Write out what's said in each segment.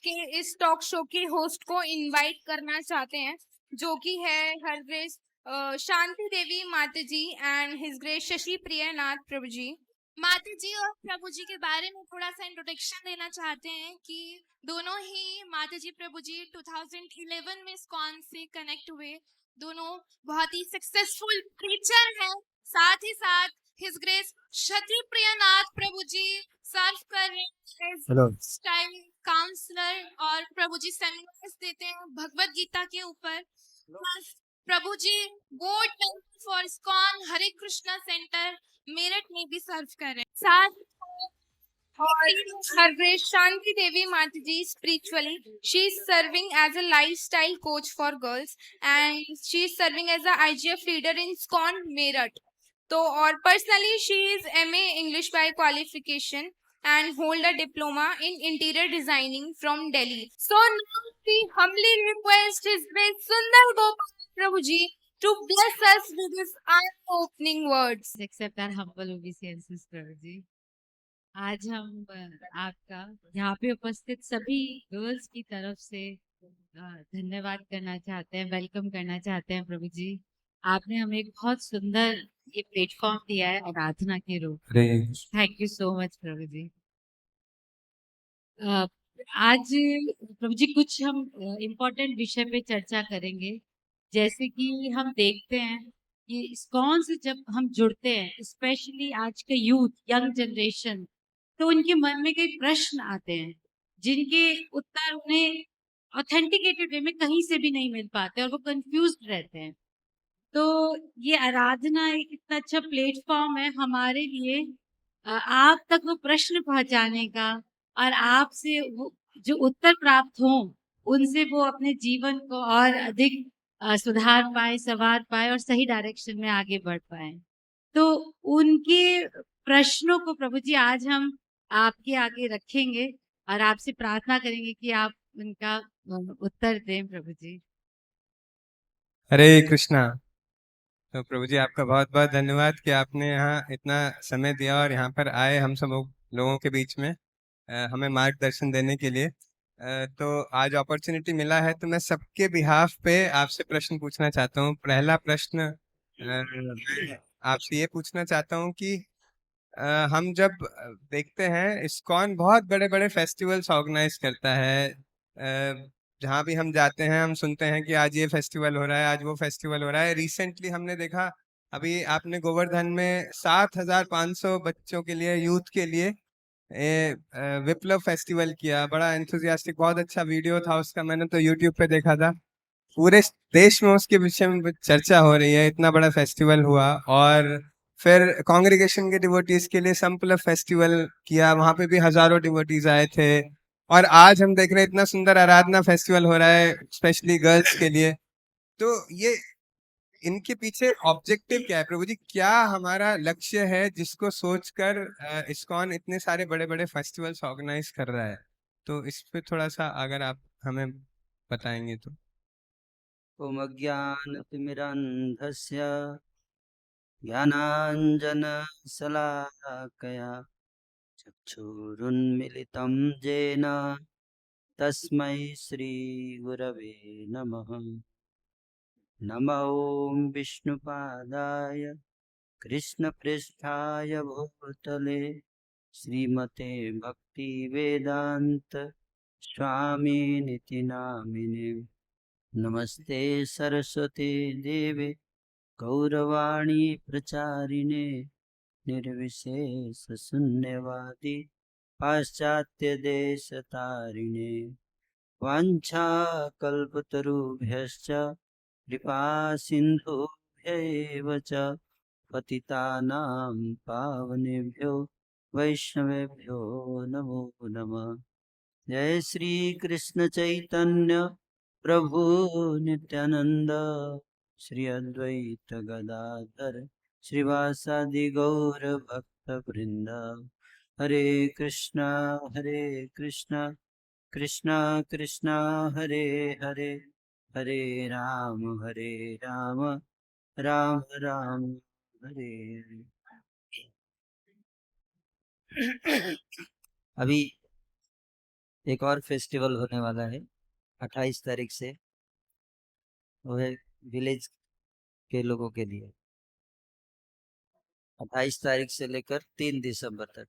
के इस talk show के होस्ट को इनवाइट करना चाहते हैं, जो कि है हर ग्रेस शांति देवी माता जी एंड हिज ग्रेस शशि प्रिया नाथ प्रभु जी। माता जी और प्रभु जी के बारे में थोड़ा सा इंट्रोडक्शन देना चाहते हैं कि दोनों ही माता जी प्रभु जी 2011 में इस्कॉन से कनेक्ट हुए। दोनों बहुत ही सक्सेसफुल प्रीचर हैं। साथ ही साथ हिज ग्रेस क्षत्रिय प्रियनाथ प्रभु जी सर्व कर रहे हैं स्टाइल काउंसलर और प्रभु जी सेमिनार्स देते हैं भगवत गीता के ऊपर। Plus Prabhu ji board member for ISKCON Hare Krishna centre Meerut में भी सर्व कर रहे हैं। साथ और हर ग्रेस शांति देवी माता जी spiritually she is serving as a lifestyle coach for girls and she is serving as a IGF leader in SCON Meerut। तो और personally she is MA English by qualification and hold a diploma in interior designing from Delhi। So now we humbly request His Grace Sundar Gopal Prabhuji to bless us with his eye-opening words। Accept our humble obeisances, प्रभु जी। आज हम आपका यहाँ पे उपस्थित सभी girls की तरफ से धन्यवाद करना चाहते हैं, वेलकम करना चाहते हैं प्रभु जी। आपने हमें एक बहुत सुंदर ये प्लेटफॉर्म दिया है आराधना के रूप में। थैंक यू सो मच प्रभु जी। आज प्रभु जी कुछ हम इम्पोर्टेंट विषय पे चर्चा करेंगे। जैसे कि हम देखते हैं कि इस्कॉन से जब हम जुड़ते हैं, स्पेशली आज के यूथ यंग जनरेशन, तो उनके मन में कई प्रश्न आते हैं जिनके उत्तर उन्हें ऑथेंटिकेटेड वे में कहीं से भी नहीं मिल पाते और वो कंफ्यूज्ड रहते हैं। तो ये आराधना एक इतना अच्छा प्लेटफॉर्म है हमारे लिए आप तक वो प्रश्न पहुंचाने का और आपसे वो जो उत्तर प्राप्त हो उनसे वो अपने जीवन को और अधिक सुधार पाए, संवार पाए और सही डायरेक्शन में आगे बढ़ पाए। तो उनके प्रश्नों को प्रभु जी आज हम आपके आगे रखेंगे और आपसे प्रार्थना करेंगे कि आप उनका उत्तर दें प्रभु जी। हरे कृष्णा। तो प्रभु जी आपका बहुत बहुत धन्यवाद कि आपने यहाँ इतना समय दिया और यहाँ पर आए हम सब लोगों के बीच में हमें मार्गदर्शन देने के लिए। तो आज अपॉर्चुनिटी मिला है तो मैं सबके बिहाफ पे आपसे प्रश्न पूछना चाहता हूँ। पहला प्रश्न आपसे ये पूछना चाहता हूँ कि हम जब देखते हैं इस्कॉन बहुत बड़े बड़े फेस्टिवल्स ऑर्गेनाइज करता है। जहाँ भी हम जाते हैं हम सुनते हैं कि आज ये फेस्टिवल हो रहा है, आज वो फेस्टिवल हो रहा है। रिसेंटली हमने देखा अभी आपने गोवर्धन में 7,500 बच्चों के लिए, यूथ के लिए विप्लव फेस्टिवल किया। बड़ा एंथुजियास्टिक, बहुत अच्छा वीडियो था उसका, मैंने तो यूट्यूब पे देखा था। पूरे देश में उसके विषय में चर्चा हो रही है, इतना बड़ा फेस्टिवल हुआ। और फिर कांग्रेगेशन के डिवोटीज के लिए संपल फेस्टिवल किया, वहां पे भी हजारों डिवोटीज आए थे। और आज हम देख रहे हैं इतना सुंदर आराधना फेस्टिवल हो रहा है स्पेशली गर्ल्स के लिए। तो ये इनके पीछे ऑब्जेक्टिव क्या है प्रभु जी? क्या हमारा लक्ष्य है जिसको सोचकर इस्कॉन इतने सारे बड़े बड़े फेस्टिवल्स ऑर्गेनाइज कर रहा है? तो इस पे थोड़ा सा अगर आप हमें बताएंगे तो। ओम अज्ञानतिमिरान्धस्य ज्ञानाञ्जनशलाकया चक्षुरुन्मिलितं येन तस्मै श्रीगुरवे नमः। नमो ॐ विष्णुपादाय कृष्णपृष्ठाय भूतले श्रीमते भक्तिवेदान्त स्वामिनिति नामिने। नमस्ते सरस्वती देवे गौरवाणी प्रचारिणे निर्विशेष शून्यवादी पाश्चात्य देश तारिणे। वाञ्छाकल्पतरुभ्यश्च कृपा सिन्धुभ्यैव च पतितानां पावनेभ्यो वैष्णवेभ्यो नमो नमः। जय श्री कृष्ण चैतन्य प्रभु नित्यानंद श्री अद्वैत गदाधर श्रीवासादि गौर भक्त वृंद। हरे कृष्णा कृष्णा कृष्णा हरे हरे, हरे राम राम राम हरे हरे। अभी एक और फेस्टिवल होने वाला है 28 तारीख से, वो है विलेज के लोगों के लिए। 28 तारीख से लेकर 3 दिसंबर तक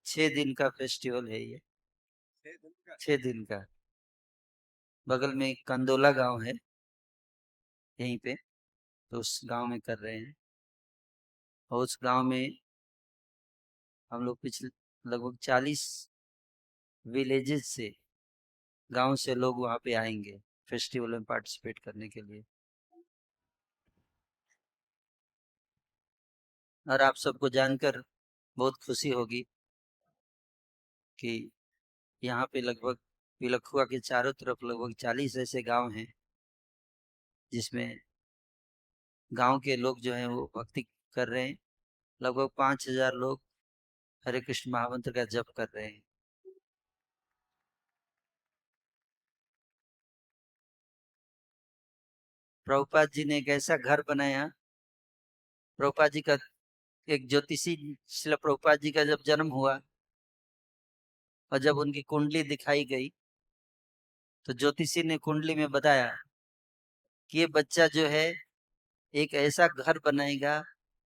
6 दिन का फेस्टिवल है ये। 6 दिन का। बगल में एक कंदोला गांव है यहीं पे, तो उस गांव में कर रहे हैं। और उस गांव में हम लोग पिछले लगभग 40 विलेजेस से, गांव से लोग वहाँ पे आएंगे फेस्टिवल में पार्टिसिपेट करने के लिए। और आप सबको जानकर बहुत खुशी होगी कि यहाँ पे लगभग पिलखुआ के चारों तरफ लगभग 40 ऐसे गांव हैं जिसमें गांव के लोग जो हैं वो भक्ति कर रहे हैं। लगभग 5000 लोग हरे कृष्ण महामंत्र का जप कर रहे हैं। प्रभुपाद जी ने एक ऐसा घर बनाया। प्रभुपाद जी का एक ज्योतिषी, श्रील प्रभुपाद जी का जब जन्म हुआ और जब उनकी कुंडली दिखाई गई तो ज्योतिषी ने कुंडली में बताया कि ये बच्चा जो है एक ऐसा घर बनाएगा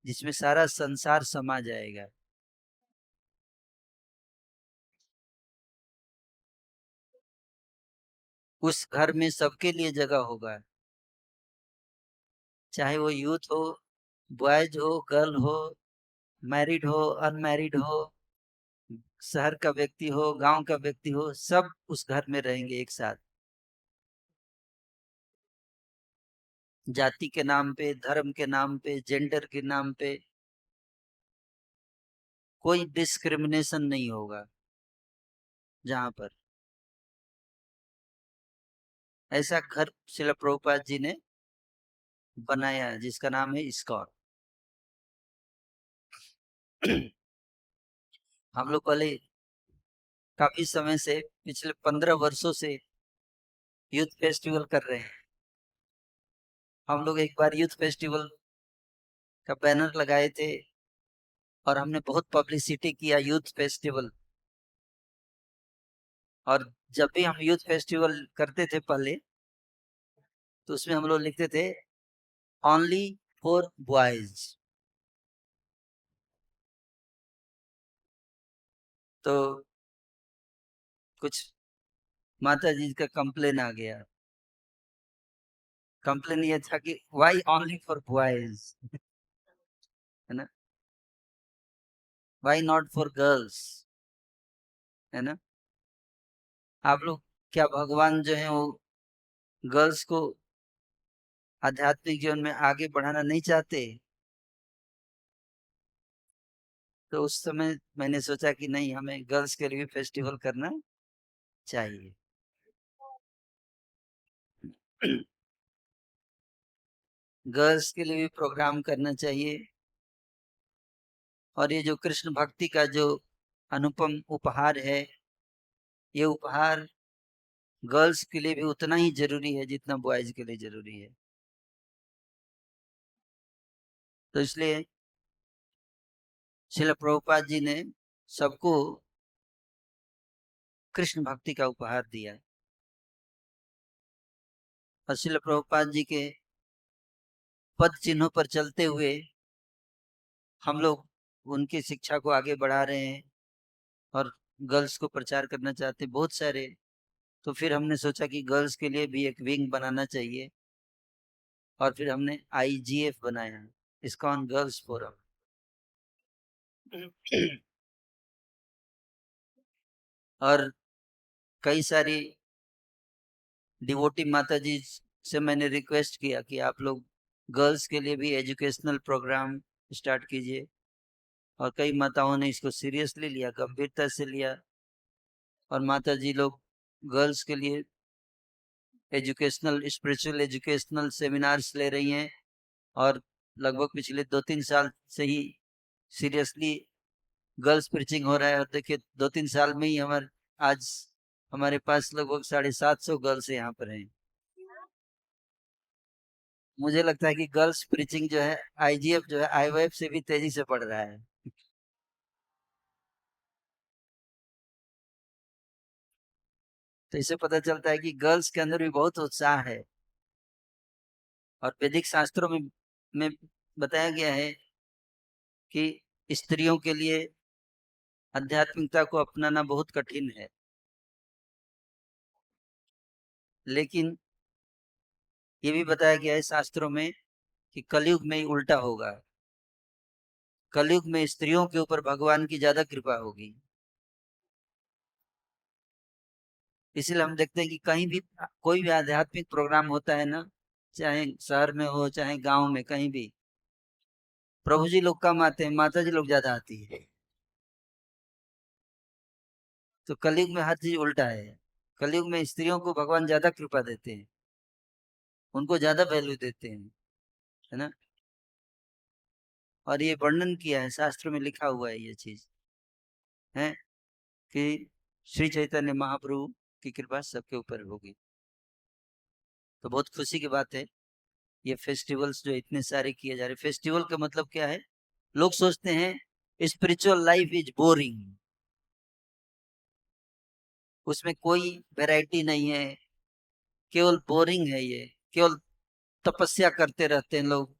जिसमें सारा संसार समा जाएगा। उस घर में सबके लिए जगह होगा, चाहे वो यूथ हो, बॉयज हो, गर्ल हो, मैरिड हो, अनमैरिड हो, शहर का व्यक्ति हो, गांव का व्यक्ति हो, सब उस घर में रहेंगे एक साथ। जाति के नाम पे, धर्म के नाम पे, जेंडर के नाम पे कोई डिस्क्रिमिनेशन नहीं होगा जहां पर। ऐसा घर श्रील प्रभुपाद जी ने बनाया है जिसका नाम है इस्कॉन। हम लोग पहले काफी समय से, पिछले 15 वर्षों से यूथ फेस्टिवल कर रहे हैं। हम लोग एक बार यूथ फेस्टिवल का बैनर लगाए थे और हमने बहुत पब्लिसिटी किया यूथ फेस्टिवल। और जब भी हम यूथ फेस्टिवल करते थे पहले, तो उसमें हम लोग लिखते थे ओनली फॉर बॉयज। तो कुछ माता जी का कंप्लेन आ गया। कंप्लेन ये था कि व्हाई ओनली फॉर बॉयज, है ना, व्हाई नॉट फॉर गर्ल्स, है ना। आप लोग क्या भगवान जो है वो गर्ल्स को आध्यात्मिक जीवन में आगे बढ़ाना नहीं चाहते? तो उस समय मैंने सोचा कि नहीं, हमें गर्ल्स के लिए भी फेस्टिवल करना चाहिए। गर्ल्स के लिए भी प्रोग्राम करना चाहिए। और ये जो कृष्ण भक्ति का जो अनुपम उपहार है, ये उपहार गर्ल्स के लिए भी उतना ही जरूरी है जितना बॉयज के लिए जरूरी है। तो इसलिए श्रील प्रभुपाद जी ने सबको कृष्ण भक्ति का उपहार दिया। और श्रील प्रभुपाद जी के पद चिन्हों पर चलते हुए हम लोग उनकी शिक्षा को आगे बढ़ा रहे हैं और गर्ल्स को प्रचार करना चाहते हैं बहुत सारे। तो फिर हमने सोचा कि गर्ल्स के लिए भी एक विंग बनाना चाहिए और फिर हमने IGF बनाया, इस्कॉन गर्ल्स फोरम। और कई सारी डिवोटी माता जी से मैंने रिक्वेस्ट किया कि आप लोग गर्ल्स के लिए भी एजुकेशनल प्रोग्राम स्टार्ट कीजिए। और कई माताओं ने इसको सीरियसली लिया, गंभीरता से लिया। और माता जी लोग गर्ल्स के लिए एजुकेशनल, स्पिरिचुअल एजुकेशनल सेमिनार्स ले रही हैं। और लगभग पिछले 2-3 साल से ही सीरियसली गर्ल्स प्रीचिंग हो रहा है। और देखिए 2-3 साल में ही आज हमारे पास लगभग 750 गर्ल्स यहाँ पर हैं। मुझे लगता है कि गर्ल्स प्रीचिंग जो है, IGF जो है, IYF से भी तेजी से बढ़ रहा है। तो इससे पता चलता है कि गर्ल्स के अंदर भी बहुत उत्साह है। और वैदिक शास्त्रों में बताया गया है कि स्त्रियों के लिए आध्यात्मिकता को अपनाना बहुत कठिन है, लेकिन ये भी बताया गया है शास्त्रों में कि कलयुग में ही उल्टा होगा। कलयुग में स्त्रियों के ऊपर भगवान की ज्यादा कृपा होगी। इसलिए हम देखते हैं कि कहीं भी कोई भी आध्यात्मिक प्रोग्राम होता है ना, चाहे शहर में हो चाहे गांव में, कहीं भी प्रभु जी लोग कम आते हैं, माता जी लोग ज्यादा आती है। तो कलयुग में हर चीज उल्टा है। कलयुग में स्त्रियों को भगवान ज्यादा कृपा देते हैं, उनको ज्यादा वैल्यू देते हैं, है ना। और ये वर्णन किया है, शास्त्र में लिखा हुआ है ये चीज, है कि श्री चैतन्य महाप्रभु की कृपा सबके ऊपर होगी। तो बहुत खुशी की बात है, ये फेस्टिवल्स जो इतने सारे किए जा रहे। फेस्टिवल का मतलब क्या है? लोग सोचते हैं स्पिरिचुअल लाइफ इज बोरिंग, उसमें कोई वैरायटी नहीं है, केवल बोरिंग है, ये केवल तपस्या करते रहते हैं लोग,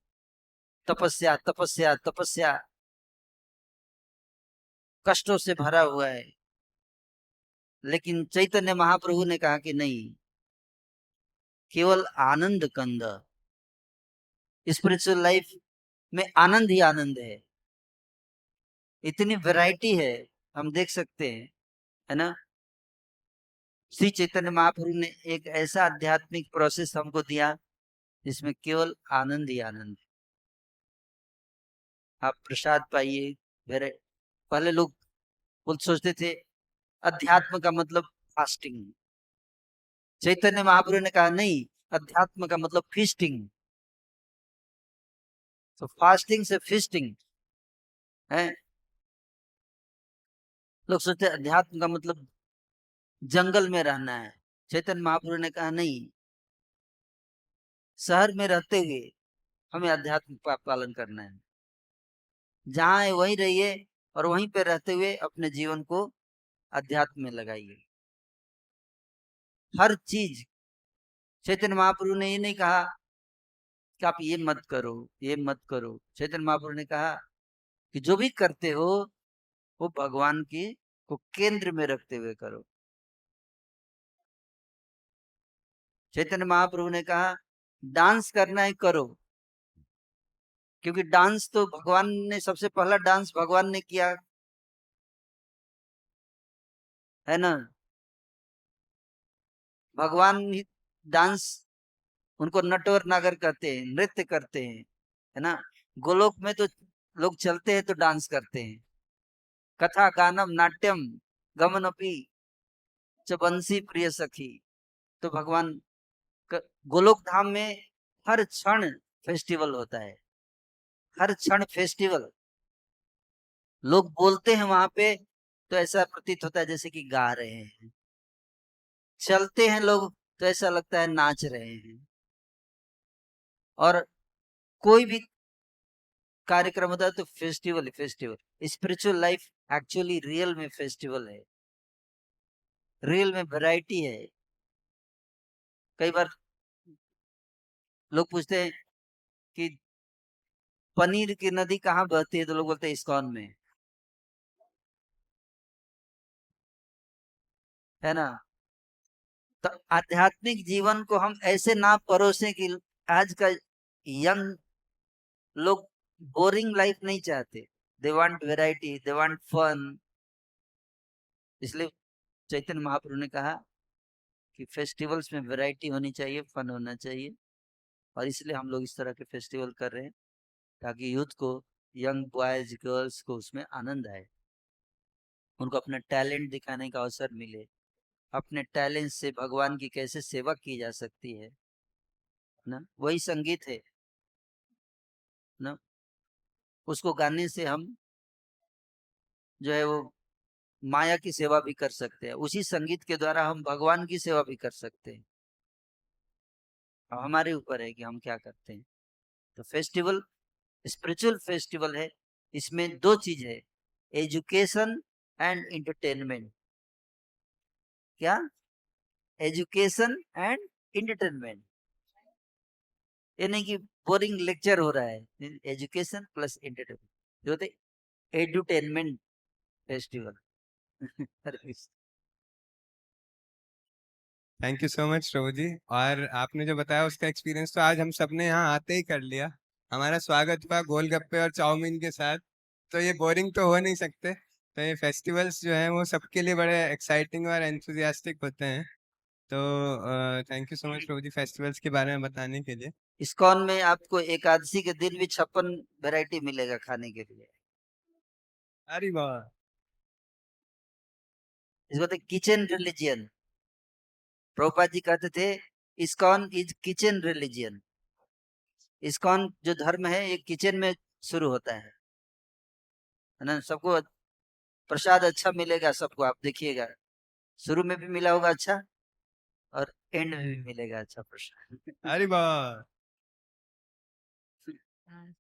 तपस्या तपस्या तपस्या, कष्टों से भरा हुआ है। लेकिन चैतन्य महाप्रभु ने कहा कि नहीं, केवल आनंद कंद, स्पिरिचुअल लाइफ में आनंद ही आनंद है। इतनी वैरायटी है, हम देख सकते हैं, है ना। श्री चैतन्य महाप्रभु ने एक ऐसा आध्यात्मिक प्रोसेस हमको दिया जिसमें केवल आनंद ही आनंद है। आप प्रसाद पाइए। पहले लोग कुछ सोचते थे अध्यात्म का मतलब फास्टिंग। चैतन्य महाप्रभु ने कहा नहीं, अध्यात्म का मतलब फीस्टिंग। तो फास्टिंग से फीस्टिंग है। लोग सोचते अध्यात्म का मतलब जंगल में रहना है। चैतन्य महाप्रभु ने कहा नहीं, शहर में रहते हुए हमें अध्यात्म का पालन करना है। जहां है वहीं रहिए और वहीं पे रहते हुए अपने जीवन को अध्यात्म में लगाइए। हर चीज, चैतन्य महाप्रभु ने ये नहीं कहा कि आप ये मत करो ये मत करो। चैतन्य महाप्रभु ने कहा कि जो भी करते हो वो भगवान की को केंद्र में रखते हुए करो। चैतन्य महाप्रभु ने कहा डांस करना है करो, क्योंकि डांस तो भगवान ने, सबसे पहला डांस भगवान ने किया, है ना। भगवान ही डांस, उनको नटवर नागर कहते हैं, नृत्य करते हैं, है ना। गोलोक में तो लोग चलते हैं तो डांस करते हैं। कथा गानम नाट्यम गमनपि च बंसी प्रिय सखी। तो भगवान गोलोक धाम में हर क्षण फेस्टिवल होता है, हर क्षण फेस्टिवल। लोग बोलते हैं वहां पे तो ऐसा प्रतीत होता है जैसे कि गा रहे हैं, चलते हैं लोग तो ऐसा लगता है नाच रहे हैं। और कोई भी कार्यक्रम होता है तो festival festival. Spiritual life actually real में फेस्टिवल है, रियल में वैरायटी है। कई बार लोग पूछते हैं कि पनीर की नदी कहाँ बहती है, तो लोग बोलते हैं इस्कॉन में, है ना। तो आध्यात्मिक जीवन को हम ऐसे ना परोसे कि आज का यंग लोग बोरिंग लाइफ नहीं चाहते, they want variety, they want fun. इसलिए चैतन्य महाप्रभु ने कहा कि फेस्टिवल्स में वैरायटी होनी चाहिए, फन होना चाहिए। और इसलिए हम लोग इस तरह के फेस्टिवल कर रहे हैं ताकि यूथ को, यंग बॉयज गर्ल्स को उसमें आनंद आए, उनको अपना टैलेंट दिखाने का अवसर मिले, अपने टैलेंट से भगवान की कैसे सेवा की जा सकती है ना। वही संगीत है ना, उसको गाने से हम जो है वो माया की सेवा भी कर सकते हैं, उसी संगीत के द्वारा हम भगवान की सेवा भी कर सकते हैं। अब हमारे ऊपर है कि हम क्या करते हैं। तो फेस्टिवल स्पिरिचुअल फेस्टिवल है, इसमें दो चीज है, एजुकेशन एंड एंटरटेनमेंट। क्या? Education and entertainment. ये नहीं कि बोरिंग लेक्चर हो रहा है, एजुकेशन प्लस एंटरटेनमेंट जो होते edutainment festival. Thank you so much प्रभु जी। और आपने जो बताया उसका एक्सपीरियंस तो आज हम सबने यहाँ आते ही कर लिया। हमारा स्वागत हुआ गोलगप्पे और चाउमीन के साथ, तो ये बोरिंग तो हो नहीं सकते। तो ये फेस्टिवल्स जो हैं वो सबके लिए बड़े एक्साइटिंग और एंथुजियास्टिक होते हैं। तो thank you so much Prabhu ji festivals के बारे में बताने के लिए। इस्कॉन में आपको एकादशी के दिन भी 56 वैरायटी मिलेगा खाने के लिए। अरे वाह। इसको तो किचन रिलीजियन। प्रभुपाद जी कहते थे ISKCON is kitchen religion. ISKCON जो धर्म है ये किचन में शुरू होता है ना। सबको प्रसाद अच्छा मिलेगा, सबको आप देखिएगा, शुरू में भी मिला होगा अच्छा और एंड में भी मिलेगा अच्छा प्रसाद। अरे वाह।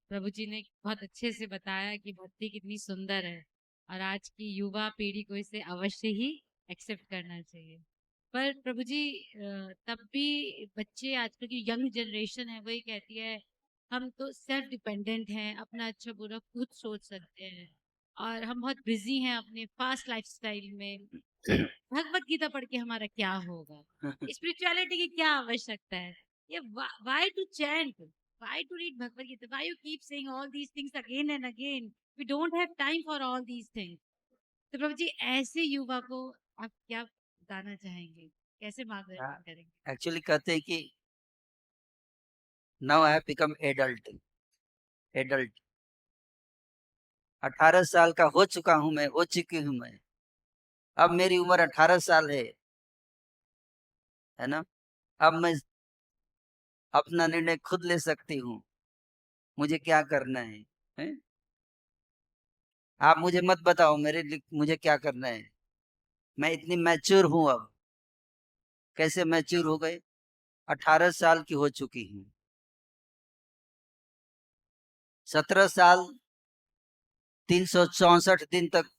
प्रभु जी ने बहुत अच्छे से बताया कि भक्ति कितनी सुंदर है और आज की युवा पीढ़ी को इसे अवश्य ही एक्सेप्ट करना चाहिए। पर प्रभु जी तब भी बच्चे, आजकल की यंग जनरेशन है, वही कहती है हम तो सेल्फ डिपेंडेंट हैं, अपना अच्छा बुरा खुद सोच सकते हैं और हम बहुत बिजी हैं अपने फास्ट लाइफस्टाइल में। भगवत गीता पढ़ के हमारा क्या होगा, स्पिरिचुअलिटी की क्या आवश्यकता है, ये why to chant, why to read Bhagavad Gita, why you keep saying all these things again and again, we don't have time for all these things। तो प्रभु जी ऐसे युवा को आप क्या बताना चाहेंगे, कैसे मार्गदर्शन करेंगे? एक्चुअली कहते हैं कि now I have become adult. 18 साल का हो चुका हूं मैं, हो चुकी हूं मैं। अब मेरी उम्र 18 साल है ना। अब मैं अपना निर्णय खुद ले सकती हूँ, मुझे क्या करना है? आप मुझे मत बताओ मेरे लिए मुझे क्या करना है। मैं इतनी मैच्योर हूं अब। कैसे मैच्योर हो गए? 18 साल की हो चुकी हूँ। 17 साल 364 दिन तक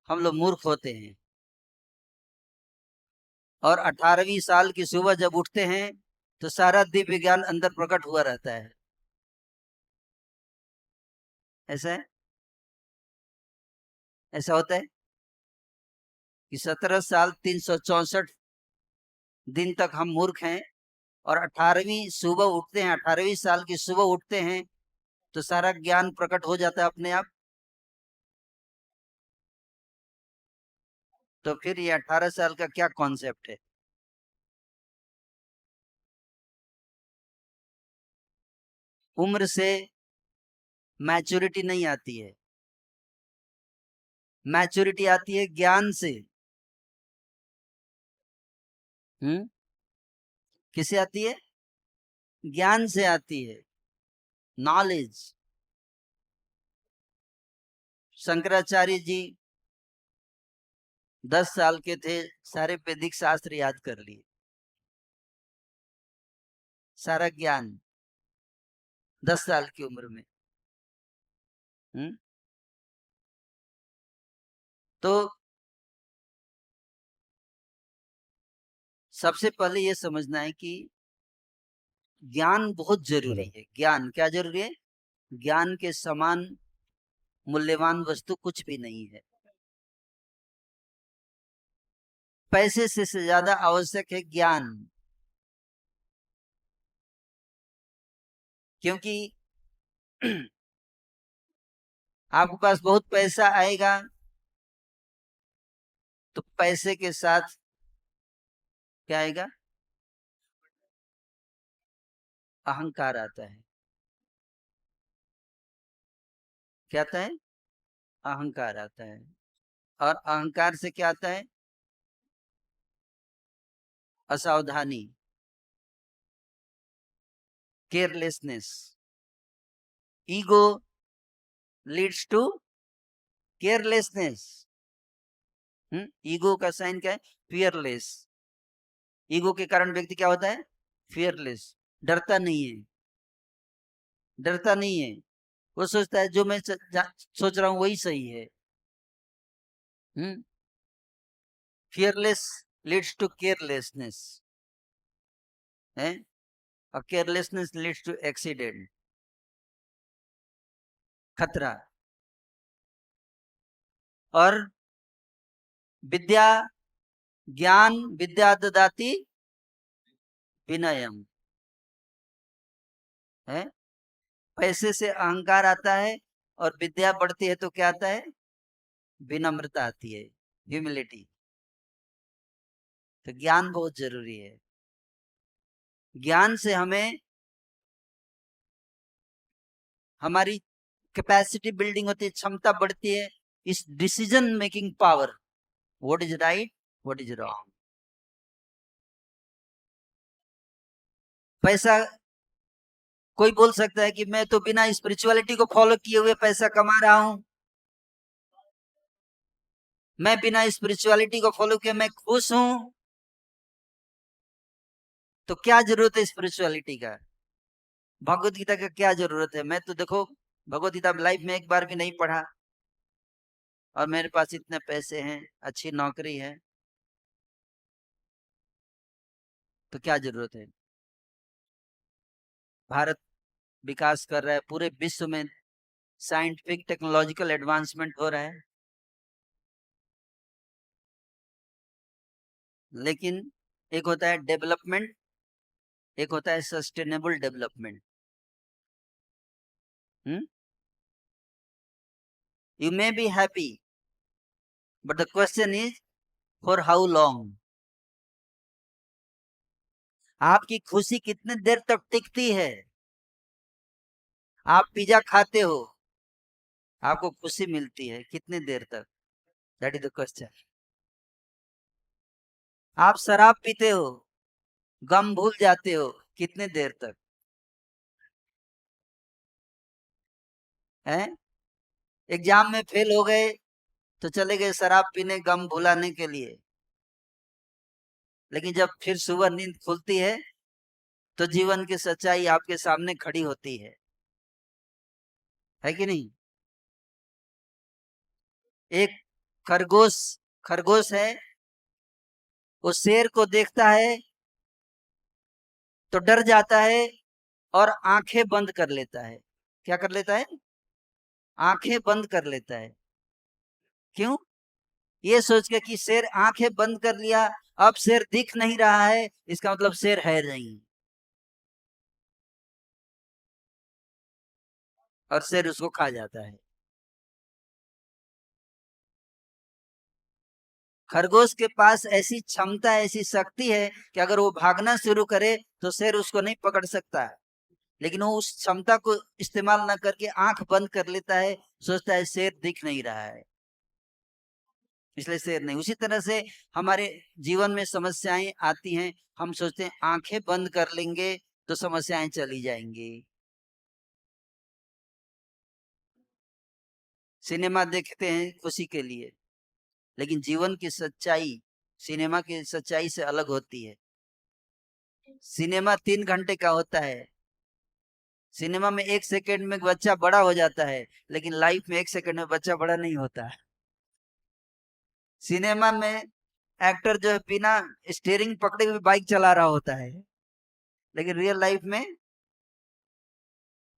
हम लोग मूर्ख होते हैं और 18वीं साल की सुबह जब उठते हैं तो सारा दिव्य ज्ञान अंदर प्रकट हुआ रहता है। ऐसा है, ऐसा होता है कि 17 साल 364 दिन तक हम मूर्ख हैं और 18वीं सुबह उठते हैं, 18वीं साल की सुबह उठते हैं तो सारा ज्ञान प्रकट हो जाता है अपने आप। तो फिर ये 18 साल का क्या कॉन्सेप्ट है? उम्र से मैच्योरिटी नहीं आती है, मैच्योरिटी आती है ज्ञान से। किससे आती है? ज्ञान से आती है, नॉलेज। शंकराचार्य जी 10 साल के थे, सारे वैदिक शास्त्र याद कर लिए, सारा ज्ञान 10 साल की उम्र में। तो सबसे पहले ये समझना है कि ज्ञान बहुत जरूरी है। ज्ञान क्या जरूरी है? ज्ञान के समान मूल्यवान वस्तु कुछ भी नहीं है। पैसे से ज्यादा आवश्यक है ज्ञान, क्योंकि आपके पास बहुत पैसा आएगा तो पैसे के साथ क्या आएगा? अहंकार आता है। क्या आता है? अहंकार आता है। और अहंकार से क्या आता है? असावधानी, carelessness. Ego leads to carelessness. Ego का साइन क्या है? फियरलेस। ईगो के कारण व्यक्ति क्या होता है? फियरलेस, डरता नहीं है, डरता नहीं है। वो सोचता है जो मैं सोच रहा हूं वही सही है। फियरलेस leads to carelessness, और carelessness leads to accident, खतरा। और विद्या ज्ञान विद्या ददाति विनयम, है। पैसे से अहंकार आता है और विद्या बढ़ती है तो क्या आता है? विनम्रता आती है, ह्यूमिलिटी। तो ज्ञान बहुत जरूरी है। ज्ञान से हमें हमारी कैपेसिटी बिल्डिंग होती है, क्षमता बढ़ती है, इस decision making power, what is right what is wrong. पैसा, कोई बोल सकता है कि मैं तो बिना स्पिरिचुअलिटी को फॉलो किए हुए पैसा कमा रहा हूं, मैं बिना स्पिरिचुअलिटी को फॉलो किए मैं खुश हूं। तो क्या जरूरत है स्पिरिचुअलिटी का? भगवत गीता का क्या जरूरत है? मैं तो देखो भगवत गीता लाइफ में एक बार भी नहीं पढ़ा, और मेरे पास इतने पैसे हैं, अच्छी नौकरी है, तो क्या जरूरत है? भारत विकास कर रहा है, पूरे विश्व में साइंटिफिक टेक्नोलॉजिकल एडवांसमेंट हो रहा है, लेकिन एक होता है डेवलपमेंट, एक होता है sustainable development. You may be happy, but the question is for how long. आपकी खुशी कितने देर तक टिकती है? आप पिज्जा खाते हो, आपको खुशी मिलती है, कितनी देर तक? That is the question. आप शराब पीते हो, गम भूल जाते हो, कितने देर तक? हैं? एग्जाम में फेल हो गए तो चले गए शराब पीने गम भुलाने के लिए, लेकिन जब फिर सुबह नींद खुलती है तो जीवन की सच्चाई आपके सामने खड़ी होती है कि नहीं? एक खरगोश खरगोश है, वो शेर को देखता है तो डर जाता है और आंखें बंद कर लेता है। क्या कर लेता है? आंखें बंद कर लेता है। क्यों? ये सोच के कि शेर आंखें बंद कर लिया, अब शेर दिख नहीं रहा है, इसका मतलब शेर है नहीं, और शेर उसको खा जाता है। खरगोश के पास ऐसी क्षमता, ऐसी शक्ति है कि अगर वो भागना शुरू करे तो शेर उसको नहीं पकड़ सकता है, लेकिन वो उस क्षमता को इस्तेमाल ना करके आंख बंद कर लेता है, सोचता है शेर दिख नहीं रहा है, इसलिए शेर नहीं। उसी तरह से हमारे जीवन में समस्याएं आती हैं, हम सोचते हैं आंखें बंद कर लेंगे तो समस्याएं चली जाएंगी। सिनेमा देखते हैं खुशी के लिए, लेकिन जीवन की सच्चाई सिनेमा की सच्चाई से अलग होती है। सिनेमा 3 घंटे का होता है, सिनेमा में 1 सेकंड में बच्चा बड़ा हो जाता है, लेकिन लाइफ में 1 सेकंड में बच्चा बड़ा नहीं होता है। सिनेमा में एक्टर जो है बिना स्टीयरिंग पकड़े हुए बाइक चला रहा होता है, लेकिन रियल लाइफ में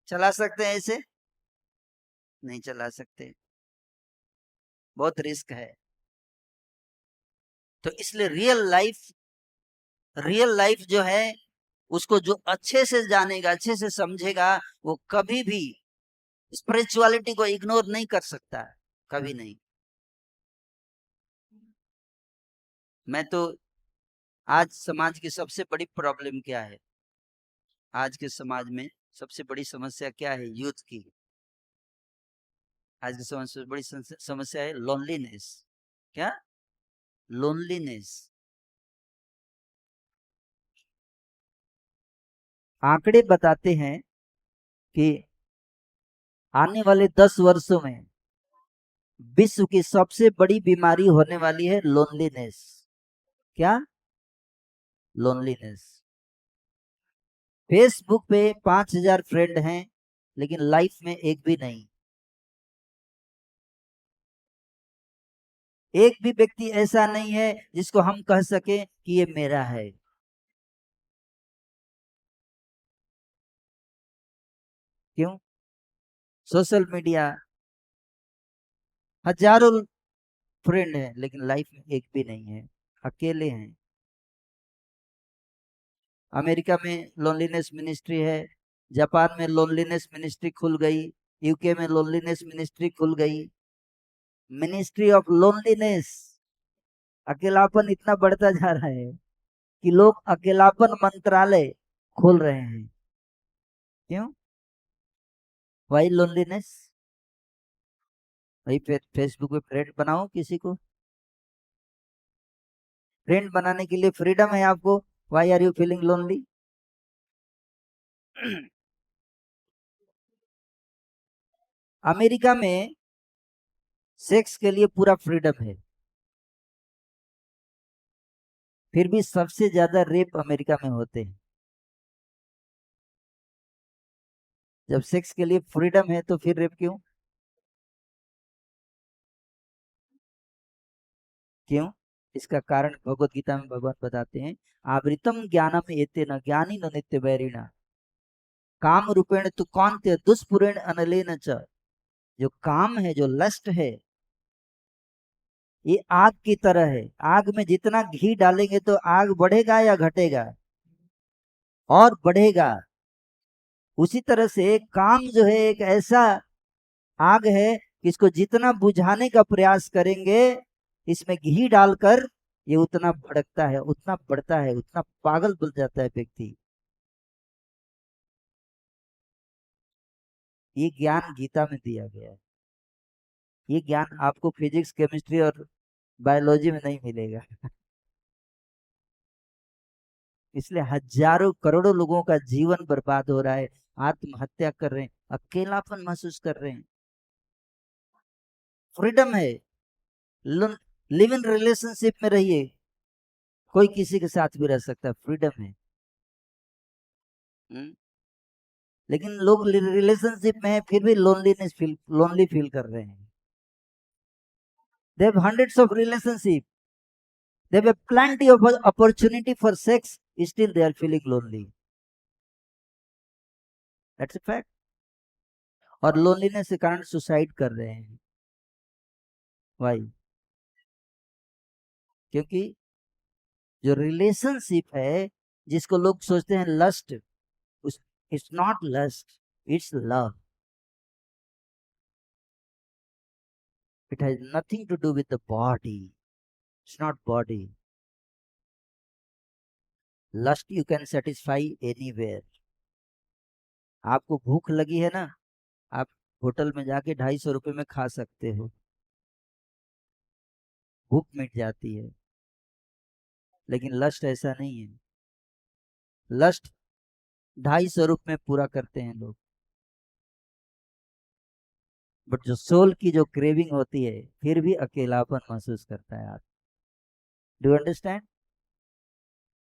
चला सकते हैं ऐसे? नहीं चला सकते, बहुत रिस्क है। तो इसलिए रियल लाइफ जो है, उसको जो अच्छे से जानेगा, अच्छे से समझेगा, वो कभी भी स्पिरिचुअलिटी को इग्नोर नहीं कर सकता, कभी नहीं। मैं तो आज समाज की सबसे बड़ी प्रॉब्लम क्या है? आज के समाज में सबसे बड़ी समस्या क्या है? यूथ की आज के समाज में बड़ी समस्या है लोनलीनेस। क्या? लोनलीनेस। आंकड़े बताते हैं कि आने वाले 10 वर्षों में विश्व की सबसे बड़ी बीमारी होने वाली है लोनलीनेस। क्या? लोनलीनेस। फेसबुक पे 5000 फ्रेंड हैं, लेकिन लाइफ में एक भी नहीं। एक भी व्यक्ति ऐसा नहीं है जिसको हम कह सके कि ये मेरा है। क्यों? सोशल मीडिया हजारों फ्रेंड हैं, लेकिन लाइफ में एक भी नहीं है, अकेले हैं। अमेरिका में लोनलीनेस मिनिस्ट्री है, जापान में लोनलीनेस मिनिस्ट्री खुल गई, यूके में लोनलीनेस मिनिस्ट्री खुल गई। Ministry of loneliness. अकेलापन इतना बढ़ता जा रहा है कि लोग अकेलापन मंत्रालय खोल रहे हैं। क्यों? Why loneliness? भाई फेसबुक पे फ्रेंड बनाओ किसी को। फ्रेंड बनाने के लिए फ्रीडम है आपको। Why are you feeling lonely? America में सेक्स के लिए पूरा फ्रीडम है, फिर भी सबसे ज्यादा रेप अमेरिका में होते हैं। जब सेक्स के लिए फ्रीडम है तो फिर रेप क्यों? क्यों? इसका कारण भगवत गीता में भगवान बताते हैं, आवृतम ज्ञानम एतेन ज्ञानी न नित्य वैरिणा काम रूपेण तु कौन्त्य दुष्पुरेण अनलेन च। जो काम है, जो लस्ट है, ये आग की तरह है। आग में जितना घी डालेंगे तो आग बढ़ेगा या घटेगा? और बढ़ेगा। उसी तरह से काम जो है एक ऐसा आग है कि इसको जितना बुझाने का प्रयास करेंगे, इसमें घी डालकर, ये उतना भड़कता है, उतना बढ़ता है, उतना पागल बन जाता है व्यक्ति। ये ज्ञान गीता में दिया गया है। ये ज्ञान आपको फिजिक्स, केमिस्ट्री और बायोलॉजी में नहीं मिलेगा। इसलिए हजारों करोड़ों लोगों का जीवन बर्बाद हो रहा है, आत्महत्या कर रहे हैं, अकेलापन महसूस कर रहे हैं। फ्रीडम है, लिव इन रिलेशनशिप में रहिए, कोई किसी के साथ भी रह सकता है, फ्रीडम है। लेकिन लोग रिलेशनशिप में है फिर भी लोनली फील कर रहे हैं। They have hundreds of relationship, they have plenty of opportunity for sex, still they are feeling lonely. That's a fact. और लोनलीनेस के कारण सुसाइड कर रहे हैं। वाई? क्योंकि जो रिलेशनशिप है, जिसको लोग सोचते हैं lust, it's not lust, it's love. It has nothing to do with the body, it's not body. Lust you can satisfy anywhere. आपको भूख लगी है ना, आप होटल में जाके 250 रुपए में खा सकते हो, भूख मिट जाती है। लेकिन लस्ट ऐसा नहीं है। लस्ट 250 रुपए में पूरा करते हैं लोग। बट जो सोल की जो क्रेविंग होती है, फिर भी अकेलापन महसूस करता है। आप do understand?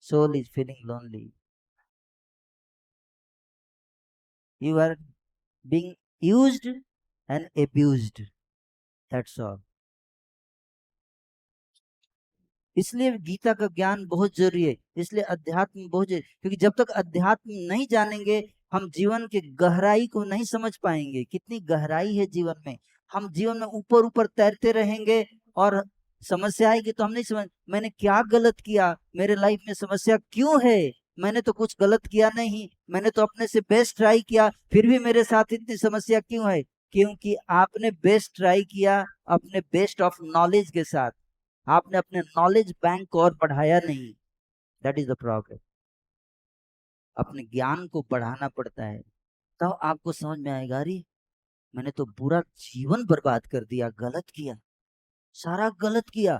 Soul is feeling lonely. You are being used and abused. That's all. इसलिए गीता का ज्ञान बहुत जरूरी है, इसलिए अध्यात्म बहुत जरूरी, क्योंकि जब तक अध्यात्म नहीं जानेंगे, हम जीवन के गहराई को नहीं समझ पाएंगे। कितनी गहराई है जीवन में। हम जीवन में ऊपर ऊपर तैरते रहेंगे और समस्या आएगी तो हम नहीं समझ, मैंने क्या गलत किया, मेरे लाइफ में समस्या क्यों है? मैंने तो कुछ गलत किया नहीं, मैंने तो अपने से बेस्ट ट्राई किया, फिर भी मेरे साथ इतनी समस्या क्यों है? क्योंकि आपने बेस्ट ट्राई किया अपने बेस्ट ऑफ नॉलेज के साथ, आपने अपने नॉलेज बैंक को और बढ़ाया नहीं। That is the problem. अपने ज्ञान को बढ़ाना पड़ता है, तब आपको समझ में आएगा, अरे मैंने तो पूरा जीवन बर्बाद कर दिया, गलत किया, सारा गलत किया।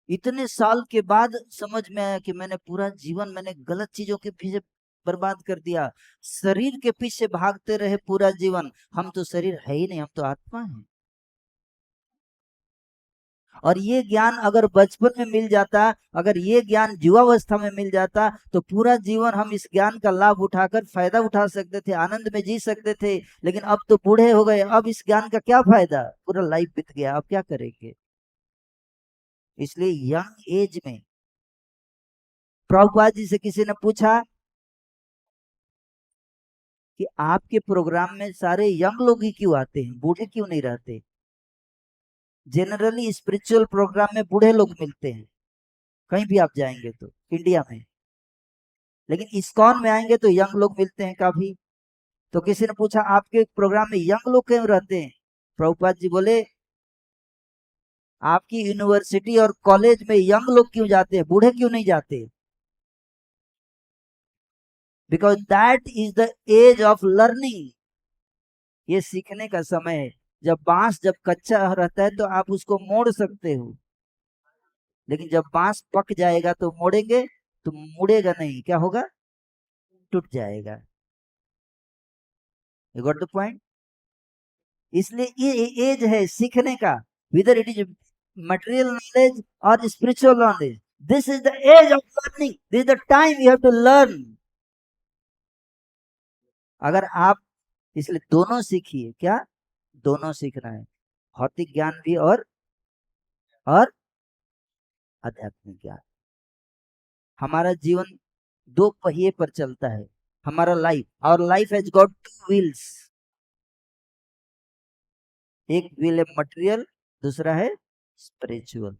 इतने साल के बाद समझ में आया कि मैंने पूरा जीवन मैंने गलत चीजों के पीछे बर्बाद कर दिया। शरीर के पीछे भागते रहे पूरा जीवन। हम तो शरीर है ही नहीं, हम तो आत्मा है। और ये ज्ञान अगर बचपन में मिल जाता, अगर ये ज्ञान युवावस्था में मिल जाता, तो पूरा जीवन हम इस ज्ञान का लाभ उठाकर फायदा उठा सकते थे, आनंद में जी सकते थे। लेकिन अब तो बूढ़े हो गए, अब इस ज्ञान का क्या फायदा, पूरा लाइफ बीत गया, अब क्या करेंगे। इसलिए यंग एज में प्रभुपाद जी से किसी ने पूछा कि आपके प्रोग्राम में सारे यंग लोग ही क्यों आते हैं, बूढ़े क्यों नहीं रहते। जनरली स्पिरिचुअल प्रोग्राम में बूढ़े लोग मिलते हैं, कहीं भी आप जाएंगे तो इंडिया में, लेकिन इस्कॉन में आएंगे तो यंग लोग मिलते हैं काफी। तो किसी ने पूछा आपके प्रोग्राम में यंग लोग क्यों रहते हैं। प्रभुपाद जी बोले आपकी यूनिवर्सिटी और कॉलेज में यंग लोग क्यों जाते हैं, बूढ़े क्यों नहीं जाते। Because that is the age of learning. ये सीखने का समय है। जब बांस जब कच्चा रहता है तो आप उसको मोड़ सकते हो, लेकिन जब बांस पक जाएगा तो मोड़ेंगे तो मुड़ेगा नहीं, क्या होगा, टूट जाएगा। You got the point. इसलिए ये एज है सीखने का, whether it is material knowledge और spiritual knowledge, this is the age of learning, this is the time you have to learn. अगर आप, इसलिए दोनों सीखिए, क्या दोनों सीखना है, भौतिक ज्ञान भी और आध्यात्मिक ज्ञान। हमारा जीवन दो पहिए पर चलता है, हमारा लाइफ, और life has got two wheels, एक व्हील है मटेरियल, दूसरा है स्पिरिचुअल।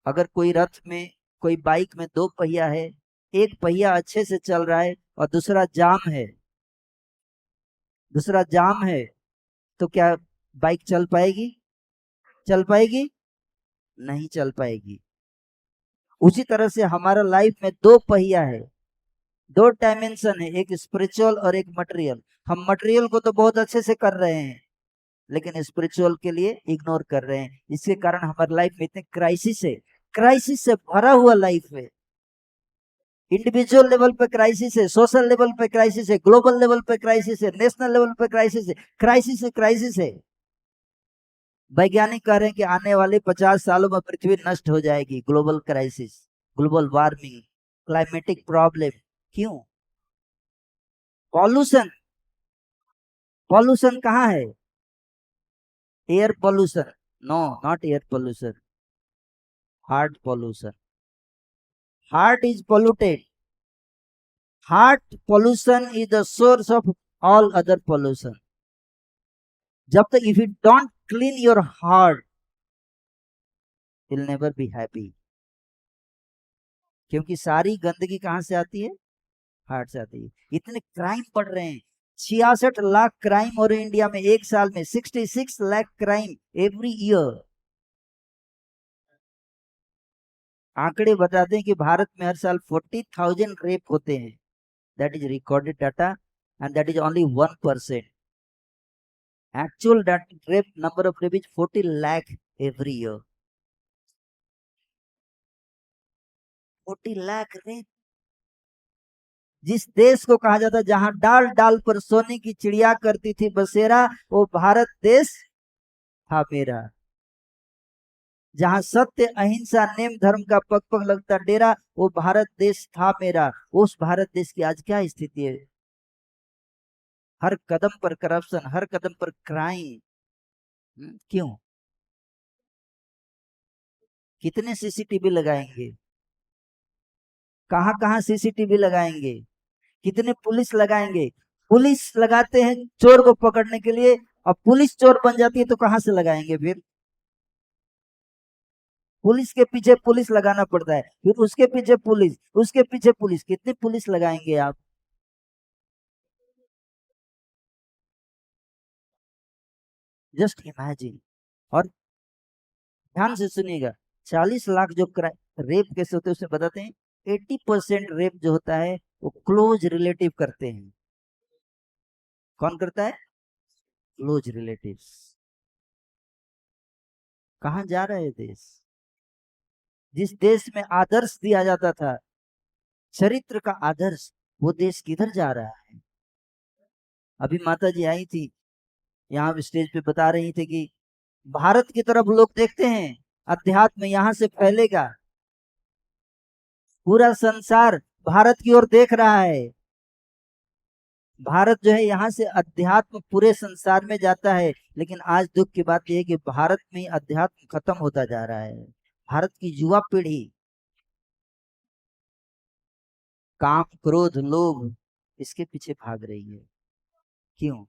अगर कोई रथ में, कोई बाइक में दो पहिया है, एक पहिया अच्छे से चल रहा है और दूसरा जाम है, दूसरा जाम है, तो क्या बाइक चल पाएगी, चल पाएगी, नहीं चल पाएगी। उसी तरह से हमारा लाइफ में दो पहिया है, दो डायमेंशन है, एक स्पिरिचुअल और एक मटेरियल। हम मटेरियल को तो बहुत अच्छे से कर रहे हैं, लेकिन स्पिरिचुअल के लिए इग्नोर कर रहे हैं। इसके कारण हमारी लाइफ में इतने क्राइसिस है, क्राइसिस से भरा हुआ लाइफ है। इंडिविजुअल लेवल पे क्राइसिस है, सोशल लेवल पे क्राइसिस है, ग्लोबल लेवल पे क्राइसिस है, नेशनल लेवल पे क्राइसिस है, क्राइसिस है, क्राइसिस है। वैज्ञानिक कह रहे हैं कि आने वाले 50 सालों में पृथ्वी नष्ट हो जाएगी, global crisis, global warming, climatic problem. क्यों, पॉल्यूशन, पॉल्यूशन कहाँ है, air pollution, no not air pollution, heart pollution, heart is polluted, heart pollution is the source of all other pollution। जब तक if you don't clean your heart, you'll never be happy। क्योंकि सारी गंदगी कहां से आती है, हार्ट से आती है। इतने क्राइम बढ़ रहे हैं, 66 लाख क्राइम हो रहे हैं इंडिया में एक साल में, 66 लाख क्राइम एवरी ईयर। आंकड़े बताते हैं कि भारत में हर साल 40,000 रेप होते हैं, that is recorded data, and that is only 1%। Actual rape number of rape is 40 lakh every year, 40 lakh rape. जिस देश को कहा जाता है जहां डाल डाल पर सोने की चिड़िया करती थी बसेरा, वो भारत देश था मेरा। जहां सत्य अहिंसा नेम धर्म का पग पग लगता डेरा, वो भारत देश था मेरा। उस भारत देश की आज क्या स्थिति है, हर कदम पर करप्शन, हर कदम पर क्राइम। क्यों, कितने सीसीटीवी लगाएंगे, कहां कहां सीसीटीवी लगाएंगे, कितने पुलिस लगाएंगे। पुलिस लगाते हैं चोर को पकड़ने के लिए, और पुलिस चोर बन जाती है तो कहां से लगाएंगे फिर। पुलिस के पीछे पुलिस लगाना पड़ता है, फिर उसके पीछे पुलिस, उसके पीछे पुलिस, कितनी पुलिस लगाएंगे आप। Just imagine. और ध्यान से सुनिएगा, 40 लाख जो रेप केस होते हैं उसमें बताते हैं 80% रेप जो होता है वो क्लोज रिलेटिव करते हैं। कौन करता है, क्लोज रिलेटिव्स। कहां जा रहा है देश, जिस देश में आदर्श दिया जाता था, चरित्र का आदर्श, वो देश किधर जा रहा है। अभी माता जी आई थी यहाँ स्टेज पे, बता रही थी कि भारत की तरफ लोग देखते हैं, अध्यात्म यहाँ से फैलेगा, पूरा संसार भारत की ओर देख रहा है। भारत जो है यहाँ से अध्यात्म पूरे संसार में जाता है, लेकिन आज दुख की बात यह है कि भारत में अध्यात्म खत्म होता जा रहा है। भारत की युवा पीढ़ी काम, क्रोध, लोभ इसके पीछे भाग रही है। क्यों?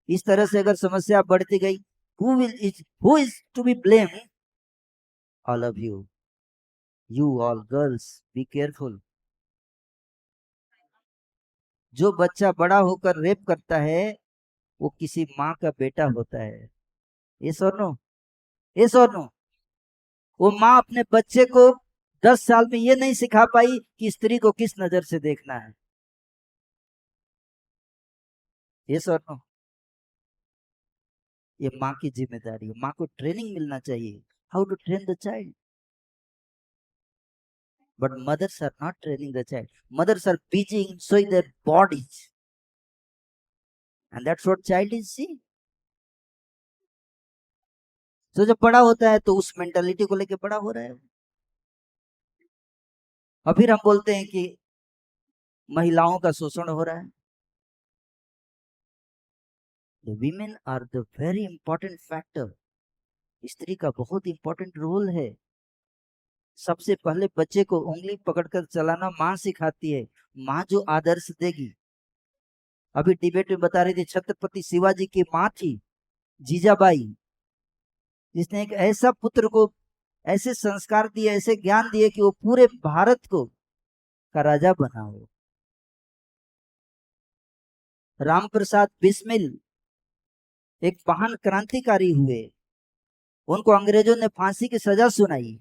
इस तरह से अगर समस्या बढ़ती गई, who is to be blamed? All of you. You all girls, be careful. जो बच्चा बड़ा होकर रेप करता है वो किसी माँ का बेटा होता है। Yes or no? Yes or no? वो माँ अपने बच्चे को 10 साल में ये नहीं सिखा पाई कि स्त्री को किस नजर से देखना है। Yes or no? ये माँ की जिम्मेदारी है। माँ को ट्रेनिंग मिलना चाहिए, how to train the child. But mothers are not training the child. Mothers are busy in showing their bodies. And that's what child is seeing. तो जब बड़ा होता है तो उस मेंटालिटी को लेके बड़ा हो रहा है। और फिर हम बोलते हैं कि महिलाओं का शोषण हो रहा है। The women are the very important factor. स्त्री का बहुत इंपॉर्टेंट रोल है। सबसे पहले बच्चे को उंगली पकड़कर चलाना माँ सिखाती है। माँ जो आदर्श देगी। अभी डिबेट में बता रही थी, छत्रपति शिवाजी की माँ थी जीजाबाई, जिसने एक ऐसा पुत्र को ऐसे संस्कार दिए, ऐसे ज्ञान दिए कि वो पूरे भारत को का राजा बना हो। राम प्रसाद बिस्मिल एक महान क्रांतिकारी हुए, उनको अंग्रेजों ने फांसी की सजा सुनाई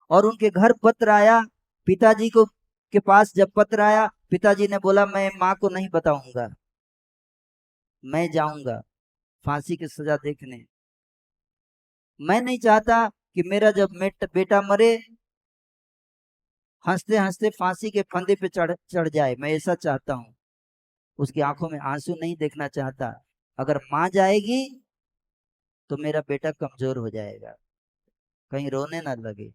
और उनके घर पत्र आया पिताजी को के पास। जब पत्र आया, पिताजी ने बोला मैं माँ को नहीं बताऊंगा, मैं जाऊंगा फांसी की सजा देखने। मैं नहीं चाहता कि मेरा जब बेटा मरे हंसते हंसते फांसी के फंदे पे चढ़ जाए, मैं ऐसा चाहता हूं। उसकी आंखों में आंसू नहीं देखना चाहता। अगर माँ जाएगी तो मेरा बेटा कमजोर हो जाएगा, कहीं रोने ना लगे।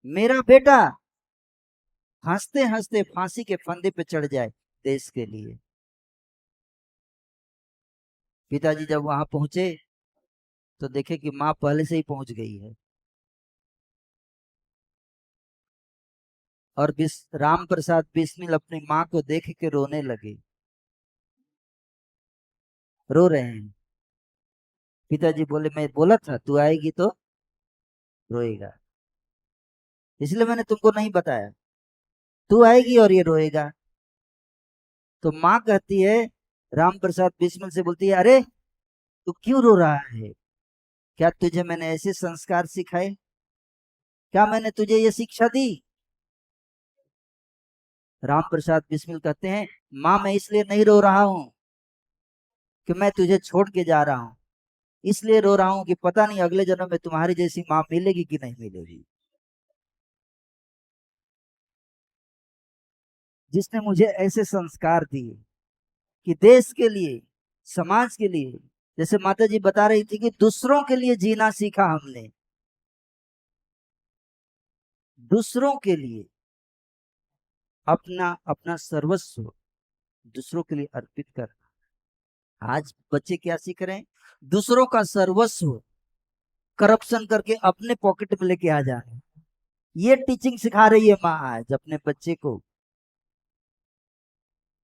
मेरा बेटा हंसते हंसते फांसी के फंदे पे चढ़ जाए देश के लिए। पिताजी जब वहां पहुंचे तो देखे कि माँ पहले से ही पहुंच गई है और राम प्रसाद बिस्मिल अपनी माँ को देख के रोने लगे, रो रहे हैं। पिताजी बोले मैं बोला था तू आएगी तो रोएगा, इसलिए मैंने तुमको नहीं बताया, तू आएगी और ये रोएगा। तो माँ कहती है, राम प्रसाद बिस्मिल से बोलती है, अरे तू क्यों रो रहा है? क्या तुझे मैंने ऐसे संस्कार सिखाए? क्या मैंने तुझे ये शिक्षा दी? राम प्रसाद बिस्मिल कहते हैं, माँ मैं इसलिए नहीं रो रहा हूं कि मैं तुझे छोड़ के जा रहा हूं, इसलिए रो रहा हूं कि पता नहीं अगले जन्म में तुम्हारी जैसी माँ मिलेगी कि नहीं मिलेगी, जिसने मुझे ऐसे संस्कार दिए कि देश के लिए, समाज के लिए, जैसे माता जी बता रही थी कि दूसरों के लिए जीना सीखा हमने, दूसरों के लिए अपना सर्वस्व दूसरों के लिए अर्पित करना। आज बच्चे क्या सीख रहे हैं? दूसरों का सर्वस्व करप्शन करके अपने पॉकेट में लेके आ जा रहे हैं। ये टीचिंग सिखा रही है माँ आज अपने बच्चे को।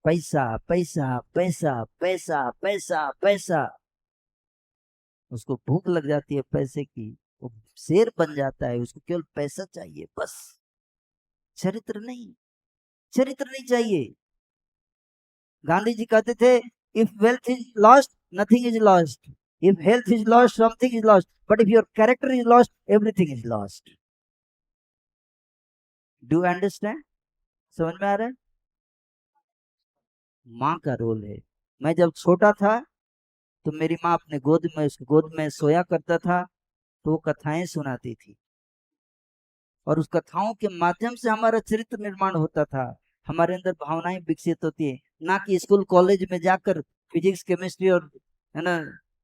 पैसा पैसा पैसा पैसा पैसा पैसा, उसको भूख लग जाती है पैसे की, वो शेर बन जाता है, उसको केवल पैसा चाहिए बस, चरित्र नहीं, चरित्र नहीं चाहिए। गांधी जी कहते थे, if wealth is lost nothing is lost, if health is lost something is lost, but if your character is lost everything is lost. Do understand? समझ में आ रहा है? माँ का रोल है। मैं जब छोटा था तो मेरी माँ अपने उसकी गोद में सोया करता था, तो वो कथाएं सुनाती थी और उस कथाओं के माध्यम से हमारा चरित्र निर्माण होता था, हमारे अंदर भावनाएं विकसित होती है। ना कि स्कूल कॉलेज में जाकर फिजिक्स केमिस्ट्री और है ना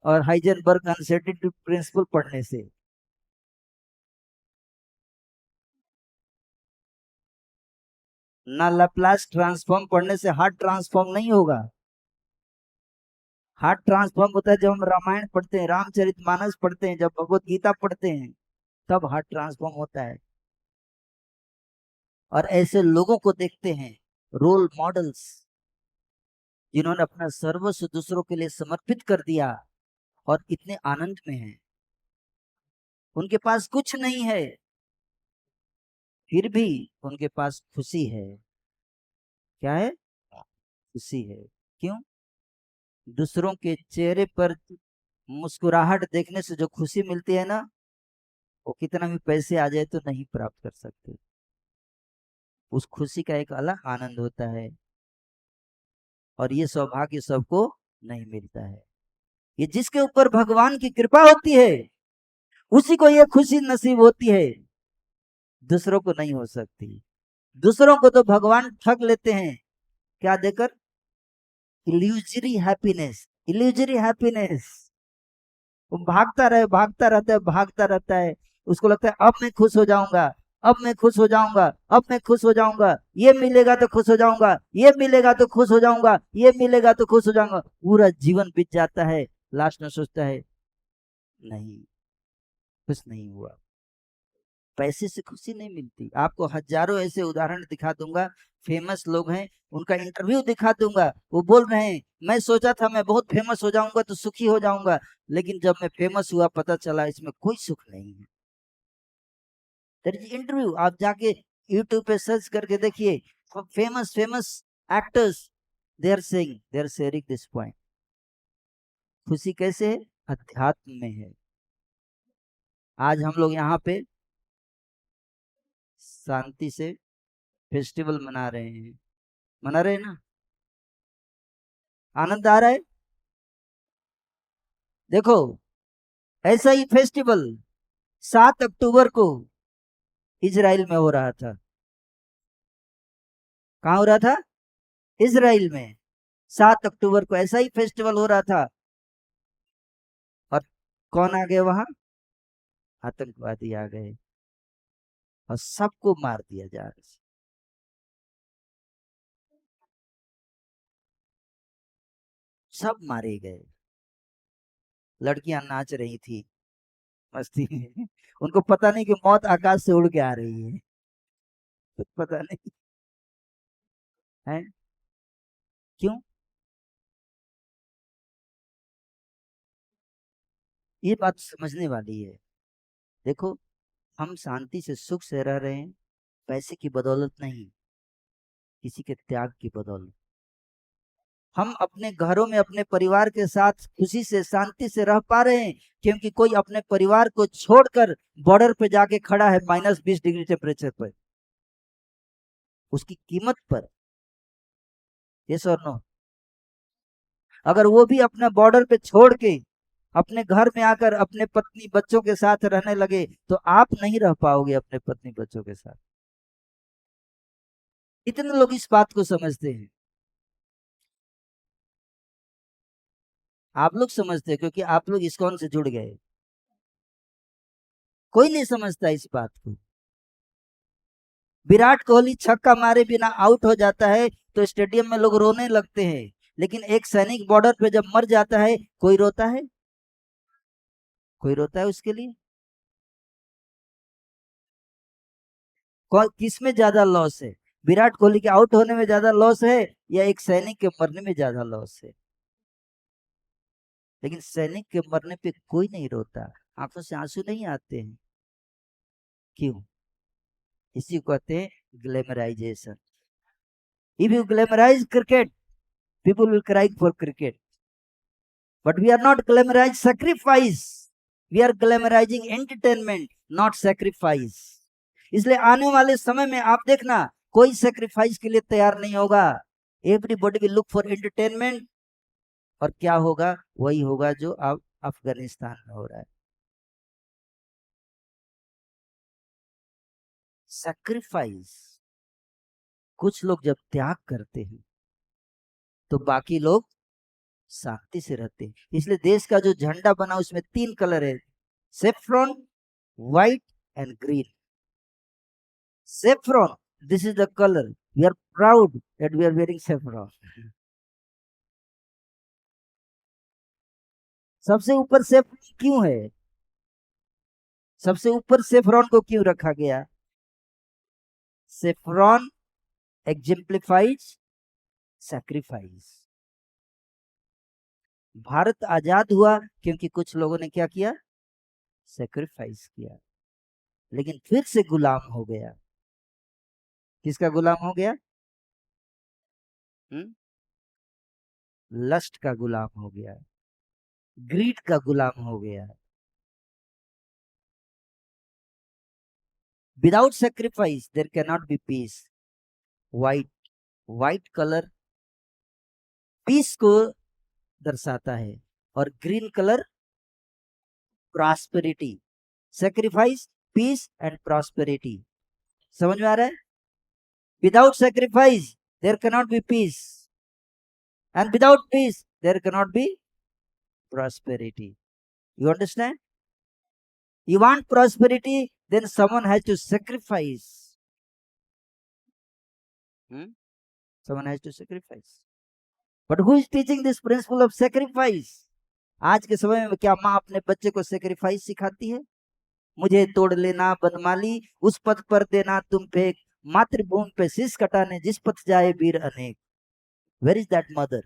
और हाइजेनबर्ग अनसर्टेनिटी प्रिंसिपल पढ़ने से। ना लैप्लास ट्रांसफॉर्म पढ़ने से हार्ट ट्रांसफॉर्म नहीं होगा। हार्ट ट्रांसफॉर्म होता है जब हम रामायण पढ़ते हैं, रामचरितमानस पढ़ते हैं, जब भगवत गीता पढ़ते हैं, तब हार्ट ट्रांसफॉर्म होता है। और ऐसे लोगों को देखते हैं, रोल मॉडल्स, जिन्होंने अपना सर्वस्व दूसरों के लिए समर्पित कर दिया और इतने आनंद में हैं। उनके पास कुछ नहीं है, फिर भी उनके पास खुशी है। क्या है? खुशी है। क्यों? दूसरों के चेहरे पर मुस्कुराहट देखने से जो खुशी मिलती है ना, वो कितना भी पैसे आ जाए तो नहीं प्राप्त कर सकते। उस खुशी का एक अलग आनंद होता है और ये सौभाग्य सबको नहीं मिलता है। ये जिसके ऊपर भगवान की कृपा होती है उसी को ये खुशी नसीब होती है, दूसरों को नहीं हो सकती। दूसरों को तो भगवान ठग लेते हैं, क्या देकर? Illusory happiness. Illusory happiness. वो भागता रहे, भागता रहता है, भागता रहता है। उसको लगता है अब मैं खुश हो जाऊंगा, अब मैं खुश हो जाऊंगा, अब मैं खुश हो जाऊंगा, ये मिलेगा तो खुश हो जाऊंगा, ये मिलेगा तो खुश हो जाऊंगा, ये मिलेगा तो खुश हो जाऊंगा। पूरा जीवन बीत जाता है, लास्ट में सोचता है नहीं, खुश नहीं हुआ। पैसे से खुशी नहीं मिलती। आपको हजारों ऐसे उदाहरण दिखा दूंगा, फेमस लोग हैं, उनका इंटरव्यू दिखा दूंगा। वो बोल रहे हैं मैं सोचा था मैं बहुत फेमस हो जाऊंगा तो सुखी हो जाऊंगा, लेकिन जब मैं फेमस हुआ पता चला इसमें कोई सुख नहीं है। इंटरव्यू आप जाके यूट्यूब पे सर्च करके देखिए, famous famous actors, they are sharing this point. खुशी कैसे है? अध्यात्म में है। आज हम लोग यहाँ पे शांति से फेस्टिवल मना रहे हैं, मना रहे हैं ना? आनंद आ रहा है। देखो, ऐसा ही फेस्टिवल 7 अक्टूबर को इजराइल में हो रहा था। कहाँ हो रहा था? इजराइल में 7 अक्टूबर को ऐसा ही फेस्टिवल हो रहा था। और कौन आ गए वहां? आतंकवादी आ गए और सबको मार दिया जा रहा है। सब मारे गए। लड़कियां नाच रही थी मस्ती में। उनको पता नहीं कि मौत आकाश से उड़ के आ रही है, कुछ पता नहीं है। क्यों? ये बात समझने वाली है। देखो, हम शांति से सुख से रह रहे हैं, पैसे की बदौलत नहीं, किसी के त्याग की बदौलत। हम अपने घरों में अपने परिवार के साथ खुशी से शांति से रह पा रहे हैं क्योंकि कोई अपने परिवार को छोड़कर बॉर्डर पे जाके खड़ा है -20 डिग्री टेम्परेचर पर, उसकी कीमत पर। यस और नो? अगर वो भी अपना बॉर्डर पे छोड़ के अपने घर में आकर अपने पत्नी बच्चों के साथ रहने लगे तो आप नहीं रह पाओगे अपने पत्नी बच्चों के साथ। इतने लोग इस बात को समझते हैं। आप लोग समझते हैं क्योंकि आप लोग इस्कॉन से जुड़ गए। कोई नहीं समझता इस बात को। विराट कोहली छक्का मारे बिना आउट हो जाता है तो स्टेडियम में लोग रोने लगते हैं, लेकिन एक सैनिक बॉर्डर पे जब मर जाता है कोई रोता है? कोई रोता है उसके लिए? किस में ज्यादा लॉस है? विराट कोहली के आउट होने में ज्यादा लॉस है या एक सैनिक के मरने में ज्यादा लॉस है? लेकिन सैनिक के मरने पे कोई नहीं रोता, आंखों से आंसू नहीं आते हैं। क्यों? इसी को कहते हैं glamorization. If you glamorize cricket, people will cry for cricket, but we are not glamorizing sacrifice, we are glamorizing entertainment, not sacrifice। इसलिए आने वाले समय में आप देखना कोई सेक्रीफाइस के लिए तैयार नहीं होगा। Everybody will look for entertainment. और क्या होगा? वही होगा जो अब अफगानिस्तान में हो रहा है। सेक्रीफाइस। कुछ लोग जब त्याग करते हैं तो बाकी लोग शांति से रहते हैं। इसलिए देश का जो झंडा बना उसमें 3 कलर है, saffron, white and green. Saffron, this is the colour, we are proud that we are wearing saffron. सबसे ऊपर सेफ्रॉन क्यों है? सबसे ऊपर सेफ्रॉन को क्यों रखा गया? Saffron exemplifies sacrifice. भारत आजाद हुआ क्योंकि कुछ लोगों ने क्या किया? सैक्रिफाइस किया, लेकिन फिर से गुलाम हो गया। किसका गुलाम हो गया? लस्ट का गुलाम हो गया, ग्रीड का गुलाम हो गया। Without sacrifice there can not be peace. White colour peace को दर्शाता है और green colour prosperity. Sacrifice, peace and prosperity. समझ में आ रहा है? Without sacrifice there can not be peace, and without peace there can not be prosperity. You understand? You want prosperity, then someone has to sacrifice. Someone has to sacrifice. But who is teaching this principle of sacrifice? आज के समय में क्या माँ अपने बच्चे को sacrifice सिखाती है? मुझे तोड़ लेना बनमाली, उस पथ पर देना तुम फेंक, मातृभूमि पे शीश कटाने जिस पथ जाए वीर अनेक। Where is that mother?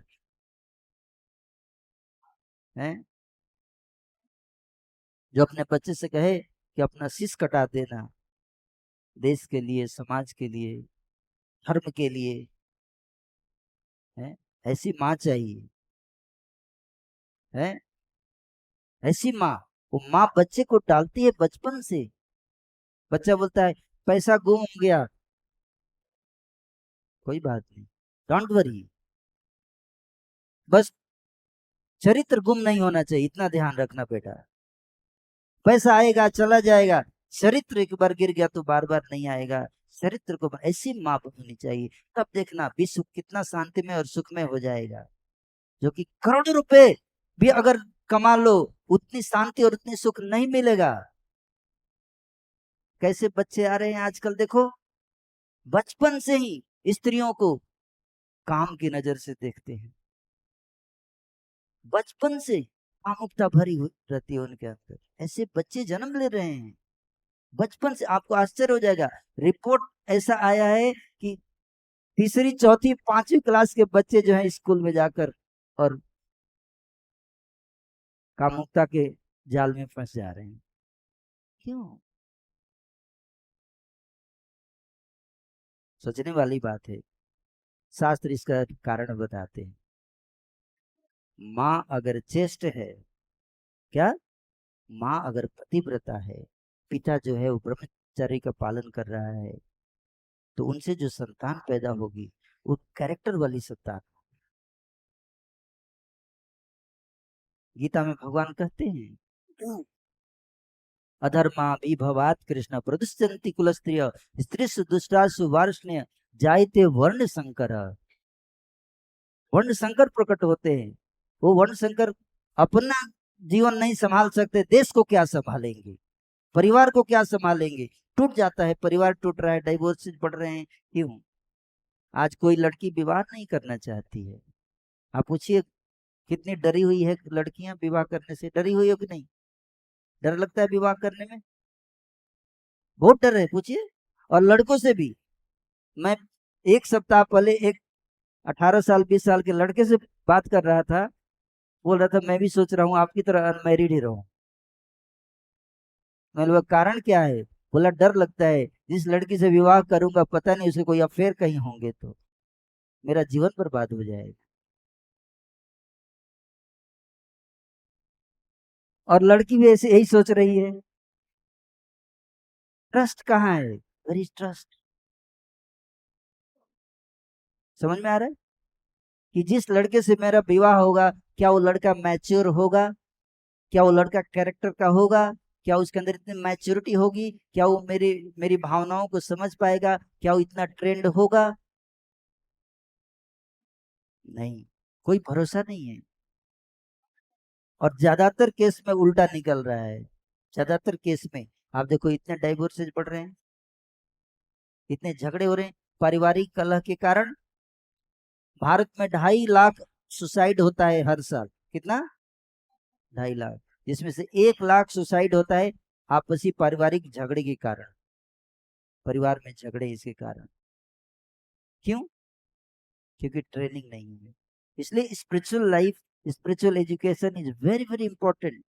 हैं? जो अपने बच्चे से कहे कि अपना शीश कटा देना देश के लिए, समाज के लिए, धर्म के लिए, है? ऐसी माँ चाहिए, है? ऐसी माँ। वो माँ बच्चे को डालती है बचपन से। बच्चा बोलता है पैसा गुम हो गया, कोई बात नहीं, डोंट वरी, बस चरित्र गुम नहीं होना चाहिए, इतना ध्यान रखना बेटा। पैसा आएगा चला जाएगा, चरित्र एक बार गिर गया तो बार बार नहीं आएगा। चरित्र को ऐसी माँ होनी चाहिए, तब देखना विश्व कितना शांति में और सुख में हो जाएगा। जो कि करोड़ों रुपए भी अगर कमा लो, उतनी शांति और उतनी सुख नहीं मिलेगा। कैसे बच्चे आ रहे हैं आजकल देखो, बचपन से ही स्त्रियों को काम की नजर से देखते हैं, बचपन से कामुकता भरी रहती है उनके अंदर। ऐसे बच्चे जन्म ले रहे हैं बचपन से। आपको आश्चर्य हो जाएगा, रिपोर्ट ऐसा आया है कि तीसरी, चौथी, 5वीं क्लास के बच्चे जो है स्कूल में जाकर और कामुकता के जाल में फंस जा रहे हैं। क्यों? सोचने वाली बात है। शास्त्र इसका कारण बताते हैं। माँ अगर चेष्ट है, क्या? माँ अगर पतिव्रता है, पिता जो है वो ब्रह्मचर्य का पालन कर रहा है, तो उनसे जो संतान पैदा होगी वो कैरेक्टर वाली संतान। गीता में भगवान कहते हैं अधर्मा विभवात कृष्ण प्रदुष्यन्ति कुलस्त्रिय स्त्रीषु दुष्टासु वार्ष्ण्य जायते वर्ण संकर। वर्ण संकर प्रकट होते हैं। वो वर्ण संकर अपना जीवन नहीं संभाल सकते, देश को क्या संभालेंगे, परिवार को क्या संभालेंगे। टूट जाता है परिवार, टूट रहा है, डाइवोर्सेस बढ़ रहे हैं। क्यों? आज कोई लड़की विवाह नहीं करना चाहती है। आप पूछिए कितनी डरी हुई है लड़कियां विवाह करने से। डरी हुई हो कि नहीं? डर लगता है विवाह करने में, बहुत डर है, पूछिए। और लड़कों से भी। मैं एक सप्ताह पहले एक 18 साल 20 साल के लड़के से बात कर रहा था, बोल रहा था मैं भी सोच रहा हूँ आपकी तरह अनमैरिड ही रहूं। मैंने बोला कारण क्या है? बोला डर लगता है जिस लड़की से विवाह करूंगा पता नहीं उसे कोई अफेयर कहीं होंगे तो मेरा जीवन बर्बाद हो जाएगा। और लड़की भी ऐसे यही सोच रही है। ट्रस्ट कहाँ है? Where is trust? समझ में आ रहा है कि जिस लड़के से मेरा विवाह होगा, क्या वो लड़का मैच्योर होगा? क्या वो लड़का कैरेक्टर का होगा? क्या उसके अंदर इतनी मैच्योरिटी होगी? क्या वो मेरी भावनाओं को समझ पाएगा? क्या वो इतना ट्रेंड होगा? नहीं। कोई भरोसा नहीं है। और ज्यादातर केस में उल्टा निकल रहा है। ज्यादातर केस में आप देखो, इतने डाइवोर्सेज बढ़ रहे हैं, इतने झगड़े हो रहे हैं पारिवारिक कलह के कारण। भारत में 2.5 लाख सुसाइड होता है हर साल। कितना? 2.5 लाख। जिसमें से 1 लाख सुसाइड होता है आपसी पारिवारिक झगड़े के कारण, परिवार में झगड़े इसके कारण। क्यों? क्योंकि ट्रेनिंग नहीं है। इसलिए spiritual life, spiritual education is very very important.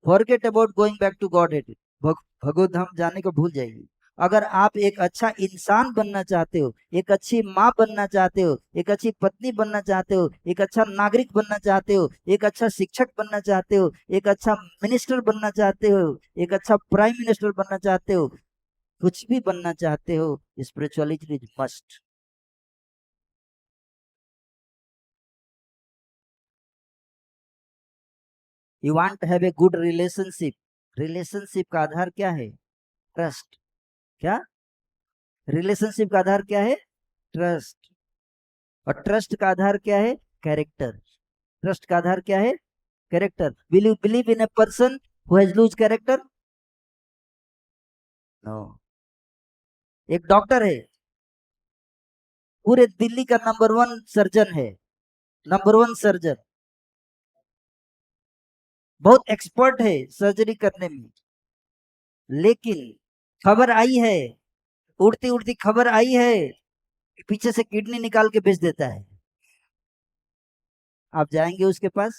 Forget about going back to godhead, Bhagavat Dham जाने को भूल जाइए। अगर आप एक अच्छा इंसान बनना चाहते हो, एक अच्छी माँ बनना चाहते हो, एक अच्छी पत्नी बनना चाहते हो, एक अच्छा नागरिक बनना चाहते हो, एक अच्छा शिक्षक बनना चाहते हो, एक अच्छा मिनिस्टर बनना चाहते हो, एक अच्छा प्राइम मिनिस्टर बनना चाहते हो, कुछ भी बनना चाहते हो, spirituality is must. You want to have a good relationship. Relationship का आधार क्या है? ट्रस्ट। क्या? रिलेशनशिप का आधार क्या है? ट्रस्ट। और ट्रस्ट का आधार क्या है? कैरेक्टर। ट्रस्ट का आधार क्या है? Character. Will you believe in a person who has loose character? No. एक डॉक्टर है, पूरे दिल्ली का नंबर 1 सर्जन है, नंबर 1 सर्जन, बहुत एक्सपर्ट है सर्जरी करने में। लेकिन खबर आई है, उड़ती उड़ती खबर आई है, पीछे से किडनी निकाल के बेच देता है। आप जाएंगे उसके पास?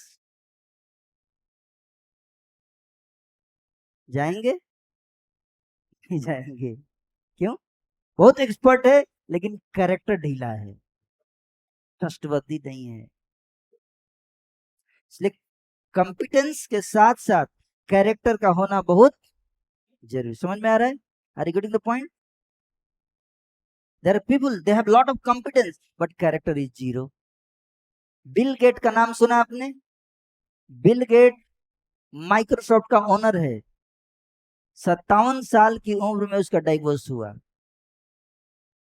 जाएंगे? नहीं जाएंगे। क्यों? बहुत एक्सपर्ट है लेकिन कैरेक्टर ढीला है, ट्रस्टवर्दी नहीं है। इसलिए कॉम्पिटेंस के साथ साथ कैरेक्टर का होना बहुत जरूरी। समझ में आ रहा है? Are you getting the point? There are people, they have lot of competence but character is zero. Bill Gate का नाम सुना आपने? बिल गेट माइक्रोसॉफ्ट का ओनर है। 57 साल की उम्र में उसका डाइवोर्स हुआ।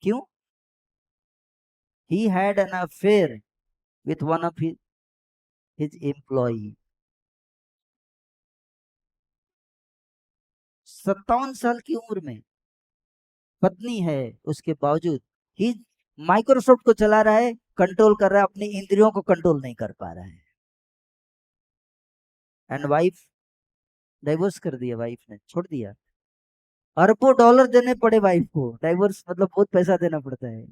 क्यों? He had an affair with one of his employee. 57 साल की उम्र में पत्नी है, उसके बावजूद ही माइक्रोसॉफ्ट को चला रहा है, कंट्रोल कर रहा है, अपनी इंद्रियों को कंट्रोल नहीं कर पा रहा है। एंड वाइफ, डाइवोर्स कर दिया वाइफ ने, छोड़ दिया। अरबों डॉलर देने पड़े वाइफ को, डाइवोर्स मतलब बहुत पैसा देना पड़ता है,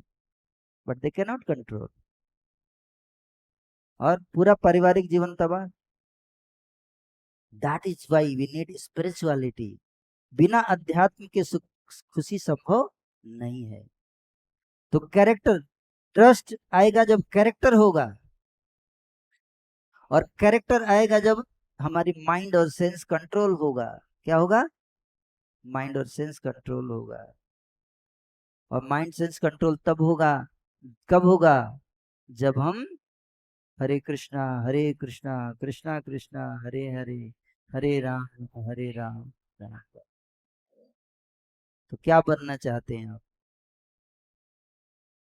but they can not control. और पूरा पारिवारिक जीवन तबाह। That is why we need spirituality. बिना अध्यात्म के खुशी संभव नहीं है। तो कैरेक्टर, ट्रस्ट आएगा जब कैरेक्टर होगा, और कैरेक्टर आएगा जब हमारी माइंड और सेंस कंट्रोल होगा। क्या होगा? माइंड और सेंस कंट्रोल होगा। और माइंड सेंस कंट्रोल तब होगा, कब होगा? जब हम हरे कृष्णा कृष्णा कृष्णा हरे हरे, हरे राम हरे राम, राम राम। तो क्या बनना चाहते हैं आप?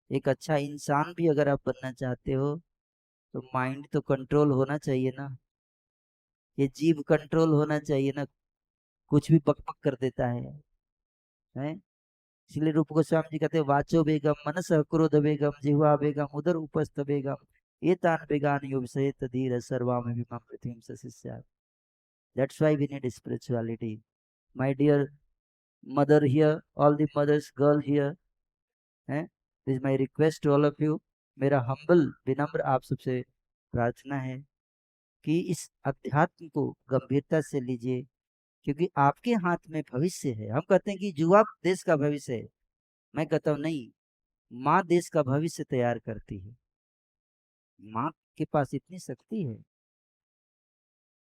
एक अच्छा इंसान भी अगर आप बनना चाहते हो तो माइंड तो कंट्रोल होना चाहिए ना। ये जीभ कंट्रोल होना चाहिए ना, कुछ भी पक पक कर देता है? इसलिए रूप गोस्वामी जी कहते हैं, वाचो बेगम मनस क्रोध बेगम जिह्वा बेगम उदर उपस्थ बेगम ये तान बेगान यो विषय तदीर सर्वा में भी पृथ्वी सशिष्या। That's why we need spirituality. My dear mother here, all the mothers girl here, हैं, this my request to all of you. मेरा हम्बल विनम्र आप सबसे प्रार्थना है कि इस अध्यात्म को गंभीरता से लीजिए, क्योंकि आपके हाथ में भविष्य है। हम कहते हैं कि युवा देश का भविष्य है, मैं कहता हूं नहीं, माँ देश का भविष्य तैयार करती है। माँ के पास इतनी शक्ति है,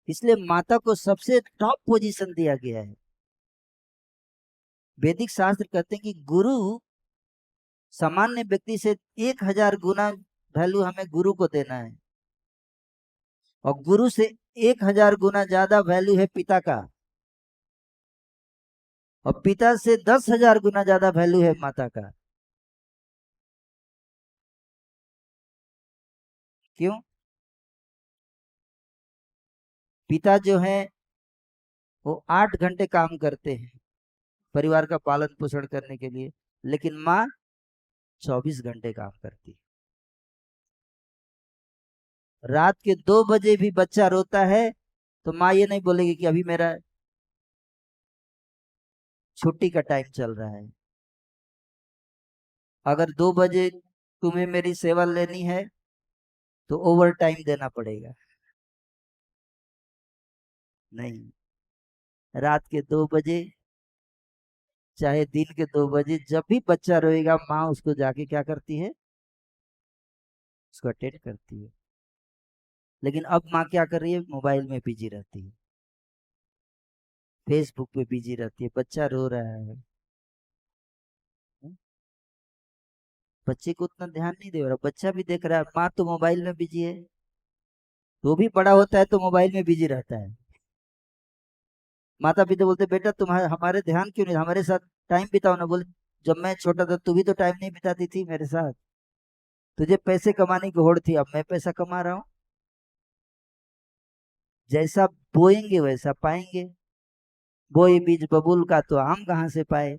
इसलिए माता को सबसे टॉप पोजीशन दिया गया है। वैदिक शास्त्र कहते हैं कि गुरु सामान्य व्यक्ति से 1000 गुना वैल्यू हमें गुरु को देना है, और गुरु से 1000 गुना ज्यादा वैल्यू है पिता का, और पिता से 10,000 गुना ज्यादा वैल्यू है माता का। क्यों? पिता जो है वो 8 घंटे काम करते हैं परिवार का पालन पोषण करने के लिए, लेकिन माँ 24 घंटे काम करती है। रात के 2 बजे भी बच्चा रोता है तो माँ ये नहीं बोलेगी कि अभी मेरा छुट्टी का टाइम चल रहा है। अगर 2 बजे तुम्हें मेरी सेवा लेनी है तो ओवर टाइम देना पड़ेगा। नहीं, रात के 2 बजे चाहे दिन के 2 बजे जब भी बच्चा रोएगा माँ उसको जाके क्या करती है? उसको अटेंड करती है। लेकिन अब माँ क्या कर रही है? मोबाइल में बिजी रहती है, फेसबुक पे बिजी रहती है। बच्चा रो रहा है, बच्चे को उतना ध्यान नहीं दे रहा, बच्चा भी देख रहा है माँ तो मोबाइल में बिजी है। तो भी बड़ा होता है तो मोबाइल में बिजी रहता है। माता पिता बोलते बेटा तुम हमारे ध्यान क्यों नहीं, हमारे साथ टाइम बिताओ ना। बोले जब मैं छोटा था तू भी तो टाइम नहीं बिताती थी मेरे साथ, तुझे पैसे कमाने की होड़ थी, अब मैं पैसा कमा रहा हूँ। जैसा बोएंगे वैसा पाएंगे, बोए बीज बबूल का तो आम कहाँ से पाए,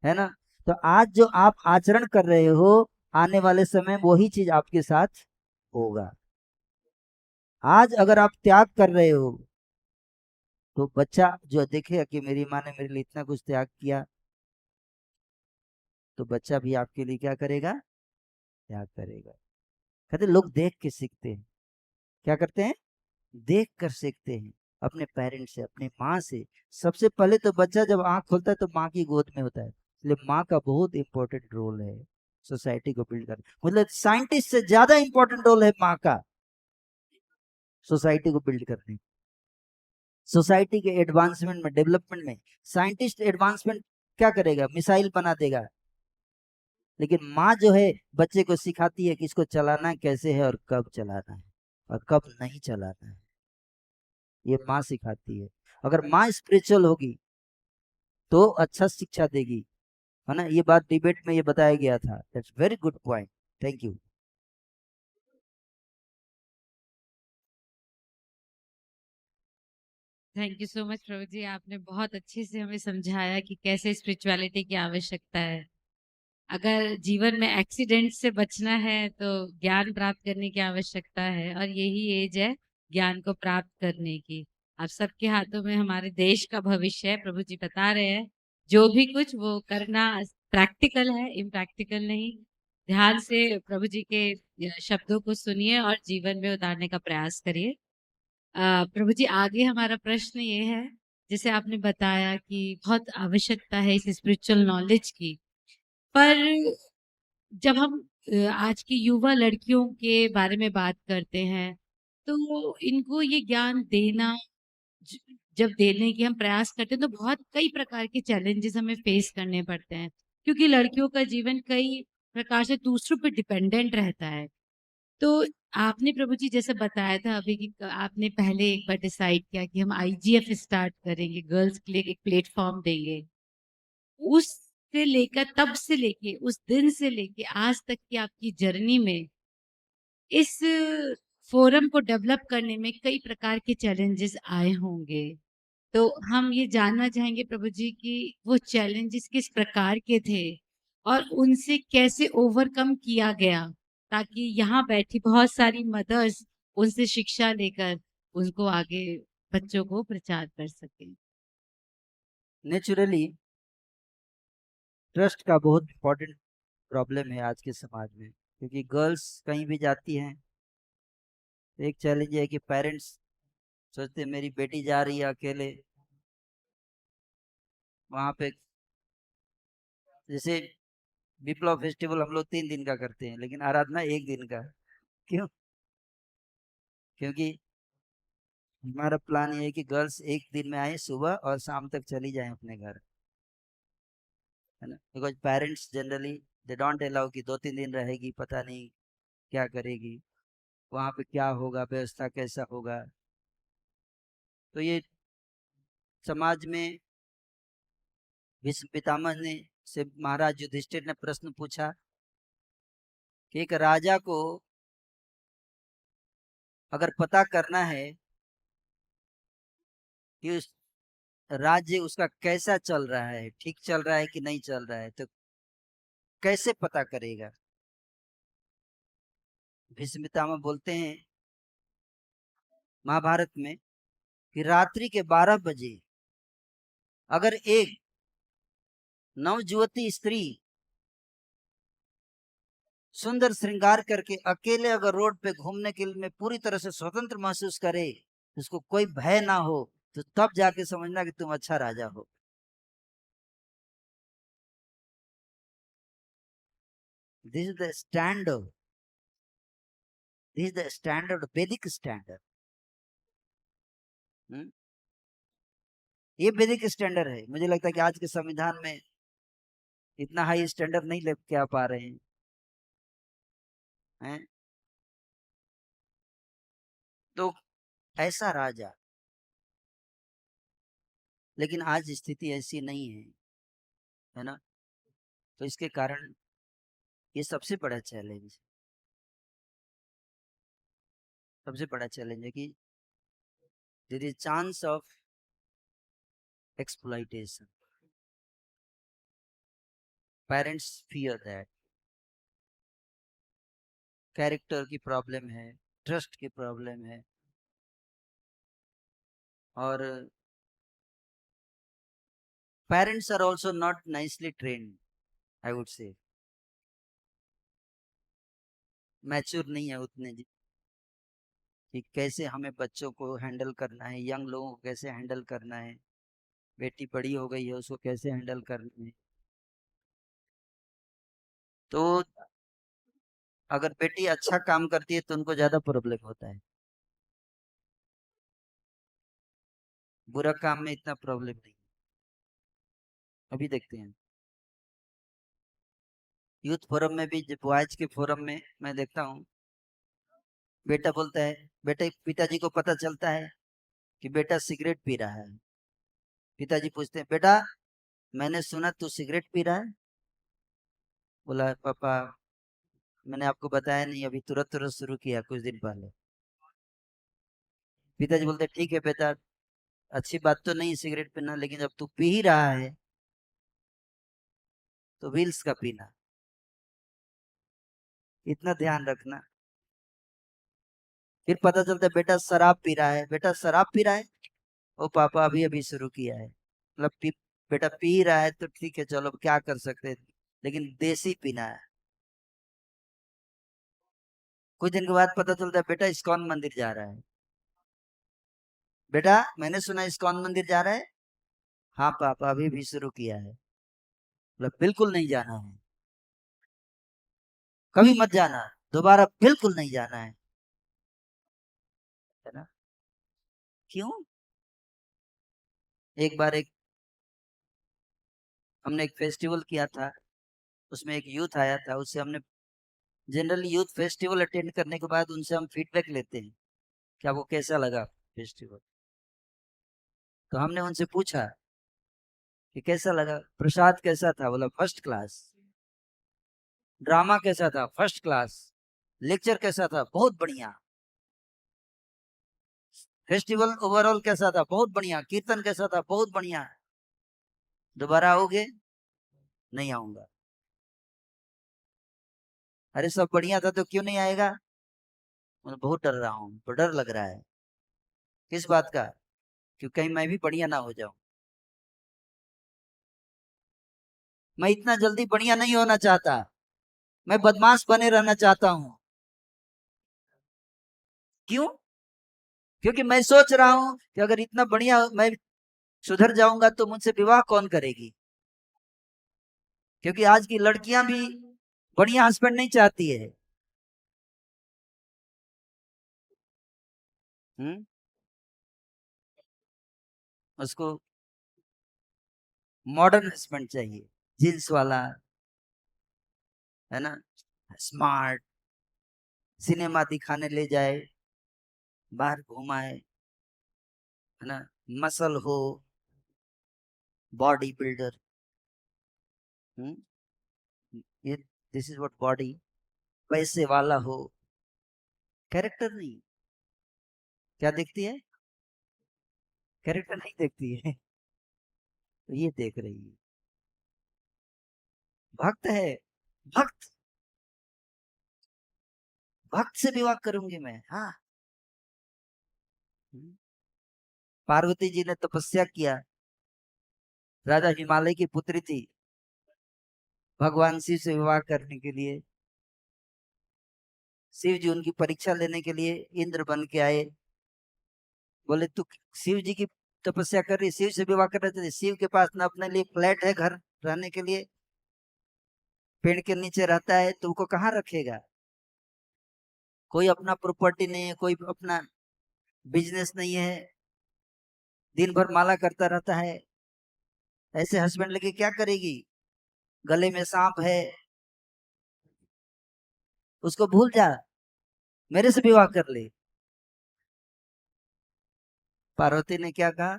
है ना? तो आज जो आप आचरण कर रहे हो आने वाले समय वही चीज आपके साथ होगा। आज अगर आप त्याग कर रहे हो तो बच्चा जो देखेगा कि मेरी माँ ने मेरे लिए इतना कुछ त्याग किया, तो बच्चा भी आपके लिए क्या करेगा? त्याग करेगा। कहते लोग देख के सीखते हैं। क्या करते हैं? देख कर सीखते हैं अपने पेरेंट्स से, अपने माँ से। सबसे पहले तो बच्चा जब आंख खोलता है तो माँ की गोद में होता है, इसलिए माँ का बहुत इंपॉर्टेंट रोल है सोसाइटी को बिल्ड करने। मतलब साइंटिस्ट से ज्यादा इंपॉर्टेंट रोल है माँ का सोसाइटी को बिल्ड करने। सोसाइटी के एडवांसमेंट में, डेवलपमेंट में साइंटिस्ट एडवांसमेंट क्या करेगा? मिसाइल बना देगा, लेकिन माँ जो है बच्चे को सिखाती है कि इसको चलाना कैसे है और कब चलाना है और कब नहीं चलाना है। ये माँ सिखाती है। अगर माँ स्पिरिचुअल होगी तो अच्छा शिक्षा देगी, है ना? ये बात डिबेट में ये बताया गया था। That's very good point, thank you. Thank you so much प्रभु जी, आपने बहुत अच्छे से हमें समझाया कि कैसे स्पिरिचुअलिटी की आवश्यकता है। अगर जीवन में एक्सीडेंट से बचना है तो ज्ञान प्राप्त करने की आवश्यकता है, और यही एज है ज्ञान को प्राप्त करने की। आप सबके हाथों में हमारे देश का भविष्य है। प्रभु जी बता रहे हैं जो भी कुछ वो करना प्रैक्टिकल है, इम्प्रैक्टिकल नहीं। ध्यान से प्रभु जी के शब्दों को सुनिए और जीवन में उतारने का प्रयास करिए। प्रभु जी आगे हमारा प्रश्न ये है, जैसे आपने बताया कि बहुत आवश्यकता है इस स्पिरिचुअल नॉलेज की, पर जब हम आज की युवा लड़कियों के बारे में बात करते हैं तो इनको ये ज्ञान देना, ज- जब देने की हम प्रयास करते हैं तो बहुत कई प्रकार के चैलेंजेस हमें फेस करने पड़ते हैं, क्योंकि लड़कियों का जीवन कई प्रकार से दूसरों पर डिपेंडेंट रहता है। तो आपने प्रभु जी जैसे बताया था अभी कि आपने पहले एक बार डिसाइड किया कि हम आईजीएफ स्टार्ट करेंगे, गर्ल्स के लिए एक प्लेटफॉर्म देंगे। उस से लेकर, तब से लेके, उस दिन से लेके आज तक की आपकी जर्नी में इस फोरम को डेवलप करने में कई प्रकार के चैलेंजेस आए होंगे। तो हम ये जानना चाहेंगे प्रभु जी कि वो चैलेंजेस किस प्रकार के थे और उनसे कैसे ओवरकम किया गया, ताकि यहाँ बैठी बहुत सारी मदर्स उनसे शिक्षा लेकर उनको आगे बच्चों को प्रचार कर सकें। नेचुरली ट्रस्ट का बहुत इंपॉर्टेंट प्रॉब्लम है आज के समाज में, क्योंकि गर्ल्स कहीं भी जाती हैं तो एक चैलेंज है कि पेरेंट्स सोचते हैं मेरी बेटी जा रही है अकेले वहां पे। जैसे विप्लव फेस्टिवल हम लोग 3 दिन का करते हैं, लेकिन आराधना 1 दिन का। क्यों? क्योंकि हमारा प्लान ये है कि गर्ल्स 1 दिन में आए, सुबह और शाम तक चली जाएं अपने घर, है ना? Because parents generally they don't allow कि 2-3 दिन रहेगी, पता नहीं क्या करेगी, वहां पे क्या होगा, व्यवस्था कैसा होगा। तो ये समाज में भीष्म पितामह ने से महाराज युधिष्ठिर ने प्रश्न पूछा कि एक राजा को अगर पता करना है कि उस राज्य उसका कैसा चल रहा है, ठीक चल रहा है कि नहीं चल रहा है, तो कैसे पता करेगा? भीष्म पितामह बोलते हैं महाभारत में कि रात्रि के 12 बजे अगर एक नवजुवती स्त्री सुंदर श्रृंगार करके अकेले अगर रोड पे घूमने के लिए पूरी तरह से स्वतंत्र महसूस करे, उसको कोई भय ना हो, तो तब जाके समझना कि तुम अच्छा राजा हो। This is the standard, this is the standard, वैदिक स्टैंडर्ड। ये वैदिक स्टैंडर्ड है। मुझे लगता है कि आज के संविधान में इतना हाई स्टैंडर्ड नहीं लेके आ पा रहे हैं। तो ऐसा राजा, लेकिन आज स्थिति ऐसी नहीं है ना? तो इसके कारण ये सबसे बड़ा चैलेंज, सबसे बड़ा चैलेंज है कि there is chance of exploitation. Parents fear that. Character की प्रॉब्लम है, ट्रस्ट की प्रॉब्लम है, और parents are also not nicely trained, I would say. Mature नहीं है उतने कि कैसे हमें बच्चों को हैंडल करना है, यंग लोगों को कैसे हैंडल करना है, बेटी बड़ी हो गई है उसको कैसे हैंडल करना है। तो अगर बेटी अच्छा काम करती है तो उनको ज्यादा प्रॉब्लम होता है, बुरा काम में इतना प्रॉब्लम नहीं। अभी देखते हैं यूथ फोरम में भी, बॉयज के फोरम में मैं देखता हूँ, बेटा बोलता है, बेटे पिताजी को पता चलता है कि बेटा सिगरेट पी रहा है। पिताजी पूछते हैं, बेटा मैंने सुना तू सिगरेट पी रहा है। बोला, पापा मैंने आपको बताया नहीं, अभी तुरंत तुरंत शुरू किया कुछ दिन पहले। पिताजी बोलते, ठीक है बेटा, अच्छी बात तो नहीं सिगरेट पीना, लेकिन जब तू पी ही रहा है तो व्हील्स का पीना, इतना ध्यान रखना। फिर पता चलता है बेटा शराब पी रहा है। बेटा शराब पी रहा है, ओ पापा अभी अभी शुरू किया है। मतलब बेटा पी रहा है तो ठीक है, चलो क्या कर सकते हैं, लेकिन देसी पीना है। कुछ दिन के बाद पता चलता है बेटा इस्कॉन मंदिर जा रहा है। बेटा मैंने सुना इस्कॉन मंदिर जा रहा है। हाँ पापा अभी भी शुरू किया है। मतलब बिल्कुल नहीं जाना है, कभी मत जाना, दोबारा बिल्कुल नहीं जाना है ना? क्यों? एक बार हमने एक फेस्टिवल किया था, उसमें एक यूथ आया था, उससे हमने जनरली यूथ फेस्टिवल अटेंड करने के बाद उनसे हम फीडबैक लेते हैं, क्या वो कैसा लगा फेस्टिवल। तो हमने उनसे पूछा कि कैसा लगा, प्रसाद कैसा था? बोला फर्स्ट क्लास। ड्रामा कैसा था? First class. लेक्चर कैसा था? बहुत बढ़िया। फेस्टिवल ओवरऑल कैसा था? बहुत बढ़िया। कीर्तन कैसा था? बहुत बढ़िया। दोबारा आओगे? नहीं आऊंगा। अरे सब बढ़िया था तो क्यों नहीं आएगा? मैं बहुत डर रहा हूँ, तो डर लग रहा है। किस बात का? कि कहीं मैं भी बढ़िया ना हो जाऊं। मैं इतना जल्दी बढ़िया नहीं होना चाहता, मैं बदमाश बने रहना चाहता हूं। क्यों? क्योंकि मैं सोच रहा हूं कि अगर इतना बढ़िया मैं सुधर जाऊंगा तो मुझसे विवाह कौन करेगी? क्योंकि आज की लड़कियां भी बढ़िया हस्बैंड नहीं चाहती है। उसको मॉडर्न हस्बैंड चाहिए, जींस वाला, है ना, स्मार्ट, सिनेमा दिखाने ले जाए, बाहर घुमाए, है ना, मसल हो, बॉडी बिल्डर। ये दिस इज व्हाट बॉडी, पैसे वाला हो, कैरेक्टर नहीं। क्या देखती है? कैरेक्टर नहीं देखती है। तो ये देख रही है, भक्त है, भक्त, भक्त से विवाह करूंगी मैं। हाँ, पार्वती जी ने तपस्या किया, राजा हिमालय की पुत्री थी, भगवान शिव से विवाह करने के लिए शिव जी उनकी परीक्षा लेने के लिए इंद्र बन के आए। बोले तू शिव जी की तपस्या कर रही, शिव से विवाह कर रहे थे। शिव के पास ना अपने लिए फ्लैट है, घर रहने के लिए, पेड़ के नीचे रहता है, तुमको कहाँ रखेगा? कोई अपना प्रॉपर्टी नहीं है, कोई अपना बिजनेस नहीं है, दिन भर माला करता रहता है। ऐसे हस्बैंड लेके क्या करेगी? गले में सांप है, उसको भूल जा, मेरे से विवाह कर ले। पार्वती ने क्या कहा?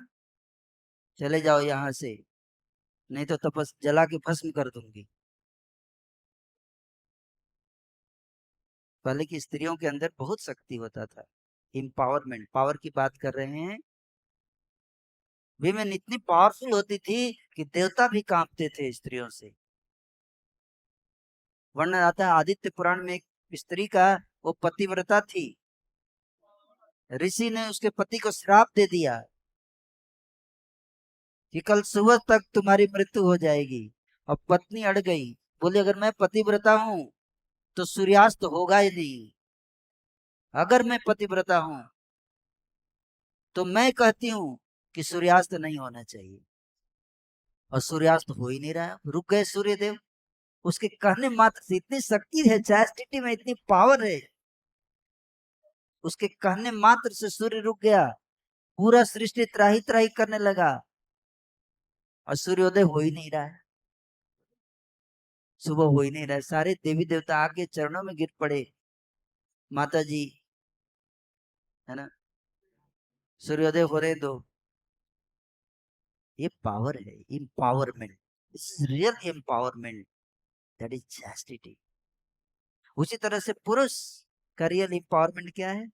चले जाओ यहाँ से, नहीं तो तपस जला के भस्म कर दूंगी। पहले की स्त्रियों के अंदर बहुत शक्ति होता था, एम्पावरमेंट, पावर की बात कर रहे हैं। विमेन इतनी पावरफुल होती थी कि देवता भी कांपते थे स्त्रियों से। वर्णन आता है आदित्य पुराण में, एक स्त्री का, वो पतिव्रता थी, ऋषि ने उसके पति को श्राप दे दिया कि कल सुबह तक तुम्हारी मृत्यु हो जाएगी। और पत्नी अड़ गई, बोली अगर मैं पतिव्रता हूं तो सूर्यास्त होगा ही नहीं, अगर मैं पतिव्रता हूं तो मैं कहती हूं कि सूर्यास्त नहीं होना चाहिए। और सूर्यास्त हो ही नहीं रहा, रुक गए सूर्यदेव। उसके कहने मात्र से इतनी शक्ति है, चैस्टिटी में इतनी पावर है, उसके कहने मात्र से सूर्य रुक गया, पूरा सृष्टि त्राही त्राही करने लगा और सूर्योदय हो ही नहीं रहा है, सुबह हो ही नहीं रहा है। सारे देवी देवता आके चरणों में गिर पड़े, माता जी है ना, सूर्योदय हो रहे दो। ये पावर है, empowerment, real empowerment, that is chastity. उसी तरह से पुरुष का रियल एम्पावरमेंट क्या है?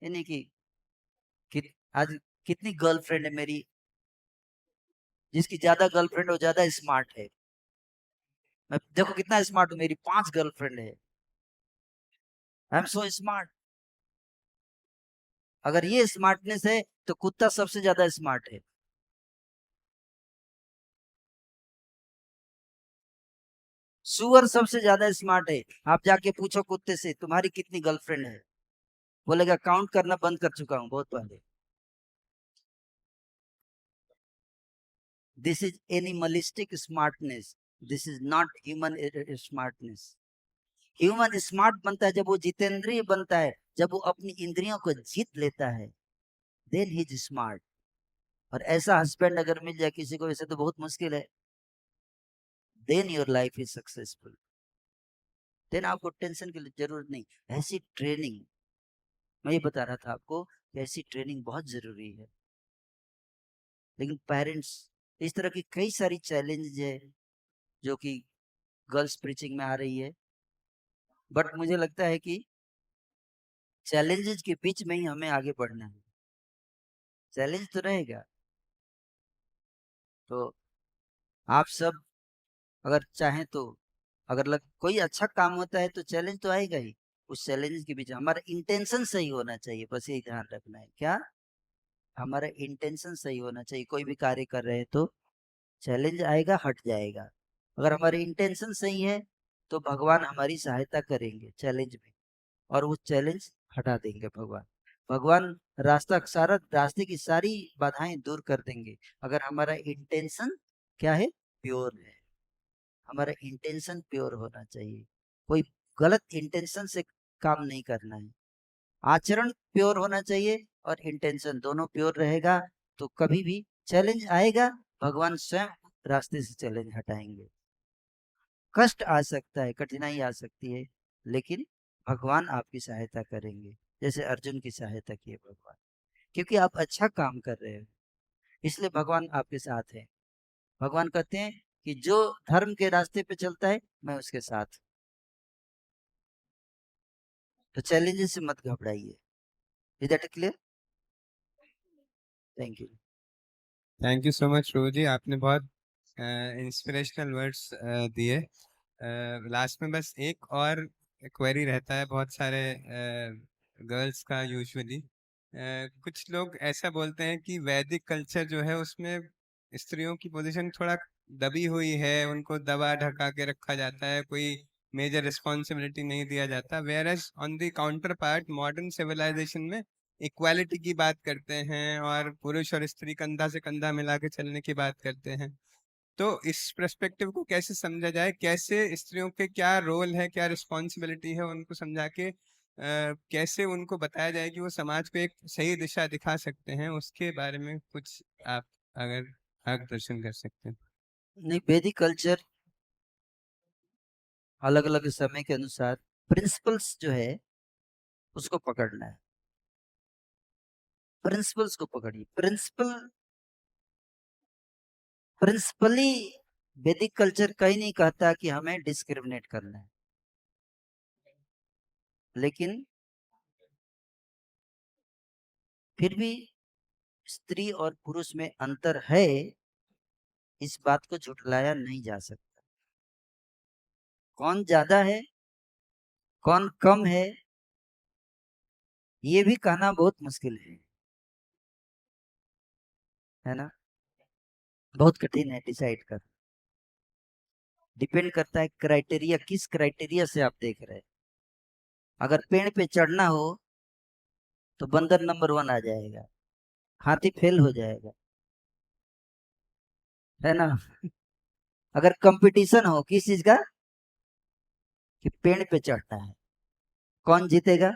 यानी कि आज कितनी गर्लफ्रेंड है मेरी, जिसकी ज्यादा गर्लफ्रेंड हो ज्यादा स्मार्ट है। मैं देखो कितना स्मार्ट हूं, मेरी 5 गर्लफ्रेंड है, आई एम सो स्मार्ट। अगर ये स्मार्टनेस है तो कुत्ता सबसे ज्यादा स्मार्ट है। सुअर सबसे ज्यादा स्मार्ट है। आप जाके पूछो कुत्ते से तुम्हारी कितनी गर्लफ्रेंड है, बोलेगा काउंट करना बंद कर चुका हूं बहुत पहले। This is animalistic smartness, this is not human smartness. Human smart बनता है जब वो जितेंद्रिय बनता है, जब वो अपनी इंद्रियों को जीत लेता है, देन ही इज स्मार्ट। और ऐसा हस्बैंड अगर मिल जाए किसी को, वैसे तो बहुत मुश्किल है, then your life is successful. Then आपको टेंशन की जरूरत नहीं। ऐसी ट्रेनिंग, मैं ये बता रहा था आपको कि ऐसी ट्रेनिंग बहुत जरूरी है। लेकिन पेरेंट्स, इस तरह की कई सारी चैलेंज है जो कि गर्ल्स प्रीचिंग में आ रही है, बट मुझे लगता है कि चैलेंजेस के बीच में ही हमें आगे बढ़ना है। चैलेंज तो रहेगा, तो आप सब अगर चाहें तो, अगर कोई अच्छा काम होता है तो चैलेंज तो आएगा ही। उस चैलेंज के बीच हमारा इंटेंशन सही होना चाहिए, बस यही ध्यान रखना है। क्या? हमारा इंटेंशन सही होना चाहिए। कोई भी कार्य कर रहे हैं तो चैलेंज आएगा, हट जाएगा। अगर हमारे इंटेंशन सही है तो भगवान हमारी सहायता करेंगे चैलेंज में, और वो चैलेंज हटा देंगे भगवान। भगवान सारा रास्ते की सारी बाधाएं दूर कर देंगे, अगर हमारा इंटेंशन क्या है? प्योर है। हमारा इंटेंशन प्योर होना चाहिए, कोई गलत इंटेंशन से काम नहीं करना है। आचरण प्योर होना चाहिए और इंटेंशन दोनों प्योर रहेगा तो कभी भी चैलेंज आएगा, भगवान स्वयं रास्ते से चैलेंज हटाएंगे। कष्ट आ सकता है, कठिनाई आ सकती है, लेकिन भगवान आपकी सहायता करेंगे, जैसे अर्जुन की सहायता की है भगवान, क्योंकि आप अच्छा काम कर रहे हो, इसलिए भगवान आपके साथ है। भगवान कहते हैं कि जो धर्म के रास्ते पे चलता है मैं उसके साथ। तो चैलेंजेस से मत घबराइए, is that clear? Thank you. Thank you so much प्रभु जी, आपने बहुत इंस्पिरेशनल वर्ड्स दिए। लास्ट में बस एक और क्वेरी रहता है बहुत सारे गर्ल्स का यूजुअली। कुछ लोग ऐसा बोलते हैं कि वैदिक कल्चर जो है उसमें स्त्रियों की पोजीशन थोड़ा दबी हुई है, उनको दबा ढका के रखा जाता है, कोई मेजर रिस्पॉन्सिबिलिटी नहीं दिया जाता। Whereas on the counter part modern civilisation में इक्वालिटी की बात करते हैं और पुरुष और स्त्री कंधा से कंधा मिला के चलने की बात करते हैं। तो इस पर्सपेक्टिव को कैसे समझा जाए, कैसे स्त्रियों के क्या रोल है, क्या रिस्पॉन्सिबिलिटी है, उनको समझा के कैसे उनको बताया जाए कि वो समाज को एक सही दिशा दिखा सकते हैं, उसके बारे में कुछ आप अगर मार्गदर्शन कर सकते हैं। नहीं, वैदिक कल्चर अलग अलग समय के अनुसार प्रिंसिपल्स जो है उसको पकड़ना है। प्रिंसिपल्स को पकड़िए। प्रिंसिपली वैदिक कल्चर कहीं नहीं कहता कि हमें डिस्क्रिमिनेट करना है, लेकिन फिर भी स्त्री और पुरुष में अंतर है, इस बात को झुठलाया नहीं जा सकता। कौन ज्यादा है, कौन कम है, ये भी कहना बहुत मुश्किल है ना? बहुत कठिन है डिसाइड कर। डिपेंड करता है क्राइटेरिया, किस क्राइटेरिया से आप देख रहे हैं। अगर पेड़ पे चढ़ना हो तो बंदर नंबर 1 आ जाएगा, हाथी फेल हो जाएगा, है ना? अगर कंपटीशन हो किस चीज का, कि पेड़ पे चढ़ना है, कौन जीतेगा?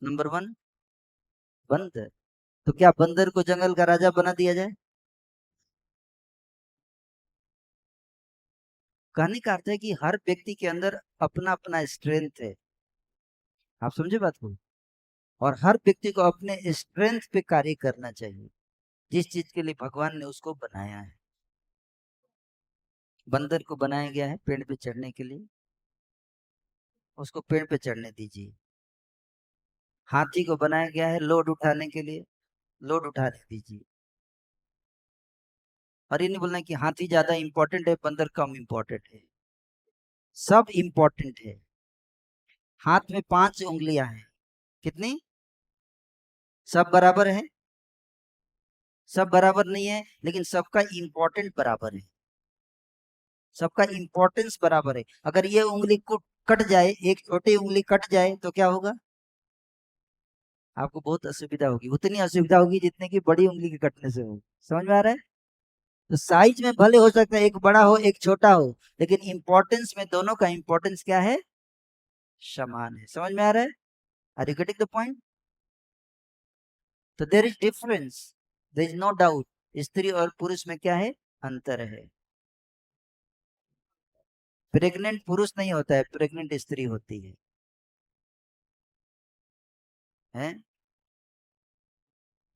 नंबर 1 बंदर। तो क्या बंदर को जंगल का राजा बना दिया जाए? कहने का अर्थ है कि हर व्यक्ति के अंदर अपना अपना स्ट्रेंथ है। आप समझे बात को? और हर व्यक्ति को अपने स्ट्रेंथ पे कार्य करना चाहिए, जिस चीज के लिए भगवान ने उसको बनाया है। बंदर को बनाया गया है पेड़ पे चढ़ने के लिए, उसको पेड़ पे चढ़ने दीजिए। हाथी को बनाया गया है लोड उठाने के लिए, लोड उठाने दीजिए। और ये नहीं बोलना कि हाथी ज्यादा इंपॉर्टेंट है, बंदर कम इंपॉर्टेंट है। सब इंपॉर्टेंट है। हाथ में 5 उंगलियां हैं, कितनी? सब बराबर है? सब बराबर नहीं है, लेकिन सबका इंपॉर्टेंट बराबर है, सबका इंपॉर्टेंस बराबर है। अगर ये उंगली को कट जाए, एक छोटी उंगली कट जाए तो क्या होगा? आपको बहुत असुविधा होगी, उतनी असुविधा होगी जितने की बड़ी उंगली के कटने से होगी। समझ में आ रहा है? तो साइज में भले हो सकता है एक बड़ा हो एक छोटा हो, लेकिन इंपॉर्टेंस में दोनों का इंपॉर्टेंस क्या है? समान है। समझ में आ रहा है? Are you getting the point? तो there is difference, there is no doubt. स्त्री और पुरुष में क्या है? अंतर है। प्रेग्नेंट पुरुष नहीं होता है, प्रेग्नेंट स्त्री होती है?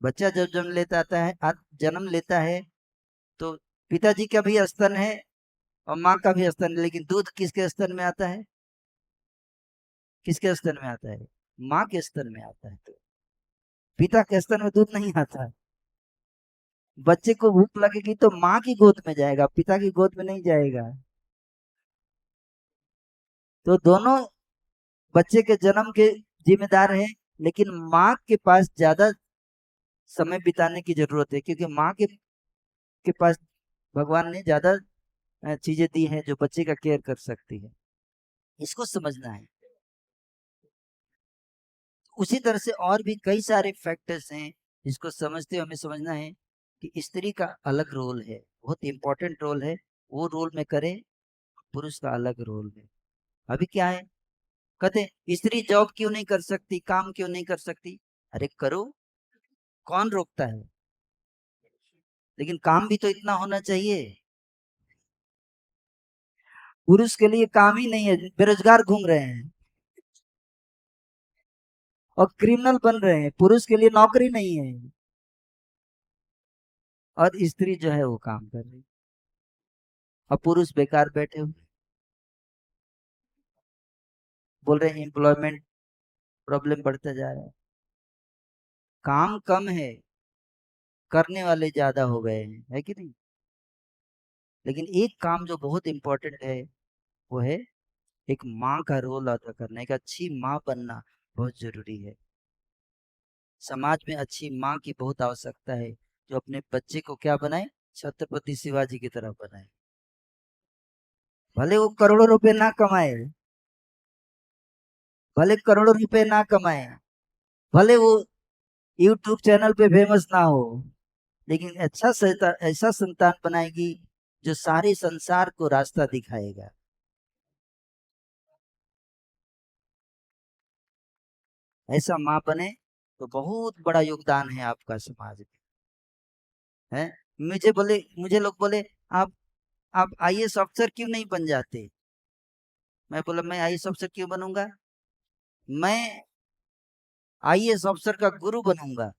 बच्चा जब जन्म लेता है तो पिताजी का भी स्तन है और माँ का भी स्तन है, लेकिन दूध किसके स्तन में आता है? किसके स्तन में आता है? माँ के स्तन में आता है। तो पिता के स्तन में दूध नहीं आता है। बच्चे को भूख लगेगी तो माँ की गोद में जाएगा, पिता की गोद में नहीं जाएगा। तो दोनों बच्चे के जन्म के जिम्मेदार हैं, लेकिन माँ के पास ज्यादा समय बिताने की जरूरत है, क्योंकि माँ के पास भगवान ने ज्यादा चीजें दी हैं जो बच्चे का केयर कर सकती है। इसको समझना है। उसी तरह से और भी कई सारे फैक्टर्स हैं जिसको समझते हुए हमें समझना है कि स्त्री का अलग रोल है, बहुत इंपॉर्टेंट रोल है, वो रोल में करे। पुरुष का अलग रोल है। अभी क्या है, कहते हैं स्त्री जॉब क्यों नहीं कर सकती, काम क्यों नहीं कर सकती? अरे करो, कौन रोकता है? लेकिन काम भी तो इतना होना चाहिए। पुरुष के लिए काम ही नहीं है, बेरोजगार घूम रहे हैं और क्रिमिनल बन रहे हैं। पुरुष के लिए नौकरी नहीं है और स्त्री जो है वो काम कर रही है, और पुरुष बेकार बैठे हुए बोल रहे हैं एम्प्लॉयमेंट प्रॉब्लम बढ़ता जा रहा है। काम कम है, करने वाले ज्यादा हो गए हैं, है कि नहीं? लेकिन एक काम जो बहुत इम्पोर्टेंट है वो है एक माँ का रोल अदा करना, एक अच्छी माँ बनना बहुत जरूरी है। समाज में अच्छी माँ की बहुत आवश्यकता है, जो अपने बच्चे को क्या बनाए, छत्रपति शिवाजी की तरह बनाए। भले वो करोड़ों रुपए ना कमाए, भले करोड़ों रुपए ना कमाए, भले वो यूट्यूब चैनल पे फेमस ना हो, लेकिन ऐसा संतान बनाएगी जो सारे संसार को रास्ता दिखाएगा। ऐसा माँ बने तो बहुत बड़ा योगदान है आपका समाज में, है। मुझे लोग बोले आप आईएएस अफसर क्यों नहीं बन जाते? मैं बोला मैं आईएएस अफसर क्यों बनूंगा? मैं आईएएस अफसर का गुरु बनूंगा।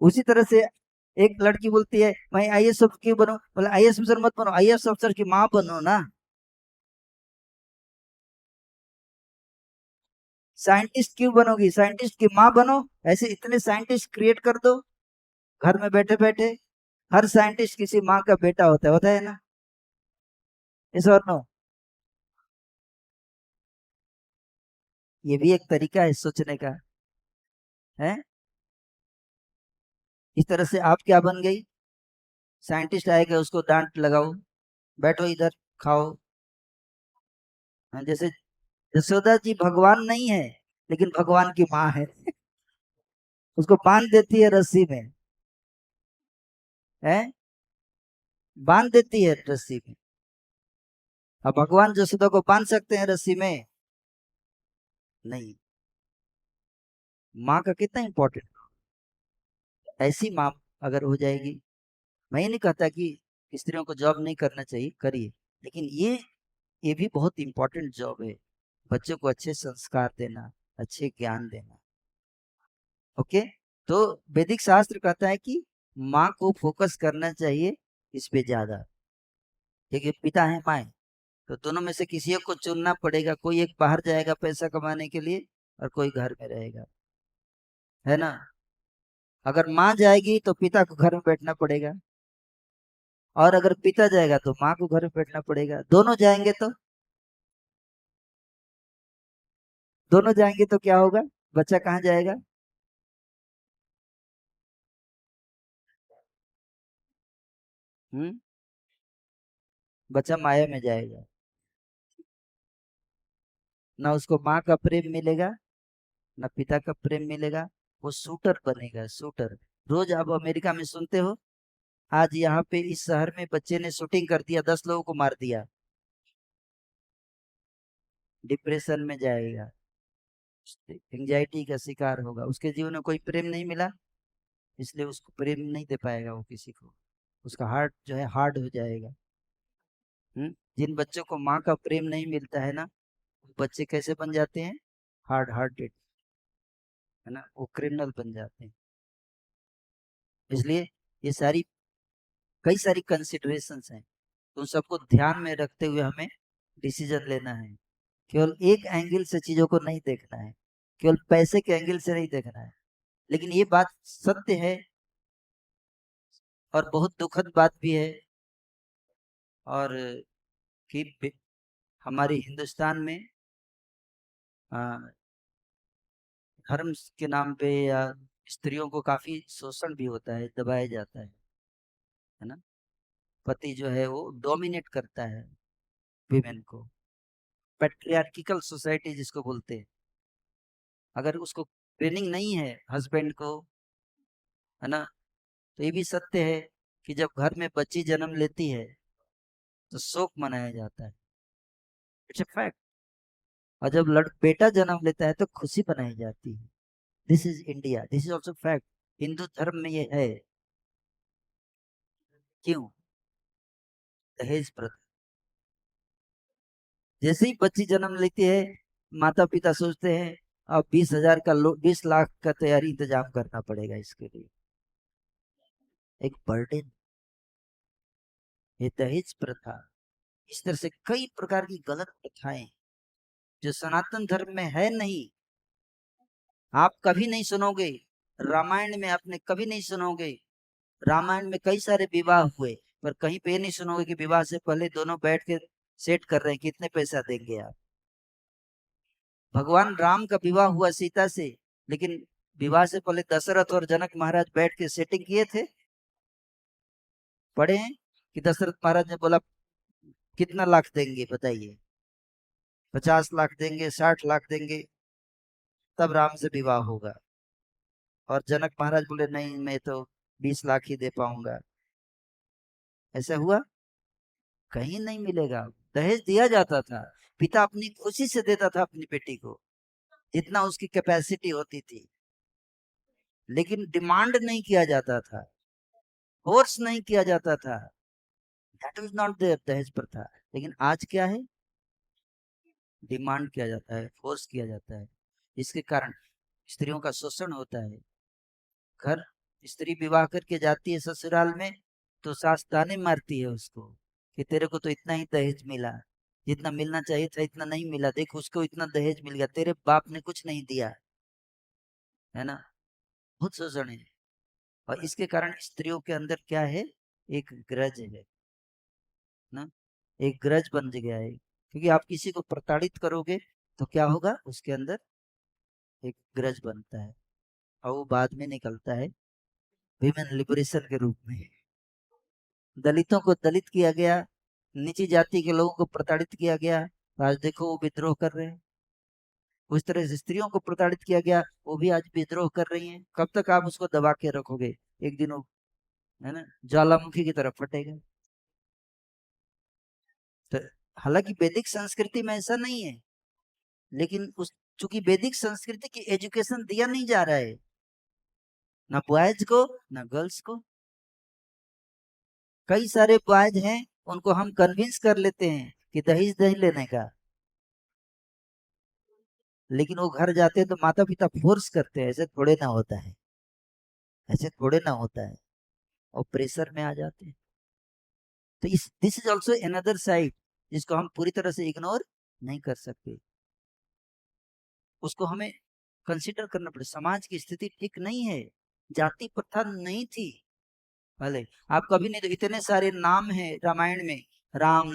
उसी तरह से एक लड़की बोलती है मैं आईएएस अफसर क्यों बनूं? बोला आईएएस अफसर मत बनो, आईएएस अफसर की माँ बनो ना। साइंटिस्ट क्यों बनोगी? साइंटिस्ट की माँ बनो। ऐसे इतने साइंटिस्ट क्रिएट कर दो घर में बैठे बैठे। हर साइंटिस्ट किसी माँ का बेटा होता है ना? इस और नो, ये भी एक तरीका है सोचने का, है। इस तरह से आप क्या बन गई? साइंटिस्ट आएगा उसको डांट लगाओ, बैठो इधर खाओ। हाँ, जैसे यशोदा जी भगवान नहीं है, लेकिन भगवान की माँ है। उसको बांध देती है रस्सी में, है, बांध देती है रस्सी में। अब भगवान यशोदा को बांध सकते हैं रस्सी में? नहीं। माँ का कितना इंपॉर्टेंट, ऐसी माँ अगर हो जाएगी। मैं ये नहीं कहता कि स्त्रियों को जॉब नहीं करना चाहिए, करिए, लेकिन ये भी बहुत इंपॉर्टेंट जॉब है। बच्चों को अच्छे संस्कार देना, अच्छे ज्ञान देना। ओके, तो वैदिक शास्त्र कहता है कि माँ को फोकस करना चाहिए इस पे ज्यादा, क्योंकि पिता है माँ, तो दोनों में से किसी एक को चुनना पड़ेगा। कोई एक बाहर जाएगा पैसा कमाने के लिए और कोई घर में रहेगा, है ना? अगर माँ जाएगी तो पिता को घर में बैठना पड़ेगा, और अगर पिता जाएगा तो माँ को घर में बैठना पड़ेगा। दोनों जाएंगे तो क्या होगा? बच्चा कहाँ जाएगा? हम्म, बच्चा माया में जाएगा। ना उसको माँ का प्रेम मिलेगा, ना पिता का प्रेम मिलेगा। वो शूटर बनेगा, शूटर। रोज आप अमेरिका में सुनते हो, आज यहाँ पे इस शहर में बच्चे ने शूटिंग कर दिया, 10 लोगों को मार दिया। डिप्रेशन में जाएगा, एंजाइटी का शिकार होगा, उसके जीवन में कोई प्रेम नहीं मिला, इसलिए उसको प्रेम नहीं दे पाएगा वो किसी को। उसका हार्ट जो है हार्ड हो जाएगा। जिन बच्चों को माँ का प्रेम नहीं मिलता है ना, बच्चे कैसे बन जाते हैं? हार्ड हार्टेड, है ना, वो क्रिमिनल बन जाते हैं। इसलिए ये कई सारी कंसिडरेशंस हैं, तो उन सबको ध्यान में रखते हुए हमें डिसीजन लेना है। केवल एक एंगल से चीजों को नहीं देखना है, केवल पैसे के एंगल से नहीं देखना है। लेकिन ये बात सत्य है और बहुत दुखद बात भी है, और कि हमारे हिंदुस्तान में धर्म के नाम पे या स्त्रियों को काफी शोषण भी होता है, दबाया जाता है ना। पति जो है वो डोमिनेट करता है विमेन को, पैट्रियार्किकल सोसाइटी जिसको बोलते हैं। अगर उसको ट्रेनिंग नहीं है हस्बैंड को, है ना, तो ये भी सत्य है कि जब घर में बच्ची जन्म लेती है तो शोक मनाया जाता है, इट्स अ फैक्ट। और जब बेटा जन्म लेता है तो खुशी मनाई जाती है। This is India, this is also fact. Hindu धर्म में ये है। क्यों? दहेज प्रथा। जैसे ही बच्ची जन्म लेती है, माता पिता सोचते हैं अब 20,000 का 20 लाख का तैयारी इंतजाम करना पड़ेगा इसके लिए। एक बर्डन, ये दहेज प्रथा, इस तरह से कई प्रकार की गलत प्रथाएं जो सनातन धर्म में है नहीं। आप कभी नहीं सुनोगे, रामायण में आपने कभी नहीं सुनोगे। रामायण में कई सारे विवाह हुए, पर कहीं पे नहीं सुनोगे कि विवाह से पहले दोनों बैठ के सेट कर रहे हैं कितने पैसा देंगे आप। भगवान राम का विवाह हुआ सीता से, लेकिन विवाह से पहले दशरथ और जनक महाराज बैठ के सेटिंग किए थे। पढ़े हैं कि दशरथ महाराज ने बोला कितना लाख देंगे बताइए, 50 लाख देंगे, 60 लाख देंगे, तब राम से विवाह होगा। और जनक महाराज बोले नहीं, मैं तो 20 लाख ही दे पाऊंगा। ऐसा हुआ? कहीं नहीं मिलेगा। दहेज दिया जाता था, पिता अपनी खुशी से देता था अपनी बेटी को, जितना उसकी कैपेसिटी होती थी, लेकिन डिमांड नहीं किया जाता था, फोर्स नहीं किया जाता था। दैट वाज नॉट देयर, दहेज प्रथा। लेकिन आज क्या है? डिमांड किया जाता है, फोर्स किया जाता है। इसके कारण स्त्रियों का शोषण होता है। घर स्त्री विवाह करके जाती है ससुराल में, तो सास ताने मारती है उसको कि तेरे को तो इतना ही दहेज मिला, जितना मिलना चाहिए था इतना नहीं मिला, देख उसको इतना दहेज मिल गया, तेरे बाप ने कुछ नहीं दिया, है ना। बहुत शोषण है। और इसके कारण स्त्रियों के अंदर क्या है? एक ग्रज है ना, एक ग्रज बन गया है। क्योंकि आप किसी को प्रताड़ित करोगे तो क्या होगा? उसके अंदर एक ग्रज बनता है, और वो बाद में निकलता है विमेन लिबरेशन के रूप में। दलितों को दलित किया गया, नीची जाति के लोगों को प्रताड़ित किया गया, आज देखो वो विद्रोह कर रहे हैं। उस तरह से स्त्रियों को प्रताड़ित किया गया, वो भी आज विद्रोह कर रही हैं। कब तक आप उसको दबा के रखोगे? एक दिन वो, है ना, ज्वालामुखी की तरफ फटेगा। तो हालांकि वैदिक संस्कृति में ऐसा नहीं है, लेकिन उस चूंकि वैदिक संस्कृति की एजुकेशन दिया नहीं जा रहा है, ना बॉयज को ना गर्ल्स को। कई सारे बॉयज हैं, उनको हम कन्विंस कर लेते हैं कि दहेज दहेज लेने का, लेकिन वो घर जाते हैं तो माता पिता फोर्स करते हैं। ऐसे थोड़े ना होता है, ऐसे थोड़े ना होता है, और प्रेशर में आ जाते हैं। तो इस this is also another side, जिसको हम पूरी तरह से इग्नोर नहीं कर सकते। उसको हमें कंसिडर करना पड़े। समाज की स्थिति ठीक नहीं है, जाति प्रथा नहीं थी पहले। आप कभी नहीं, तो इतने सारे नाम हैं रामायण में, राम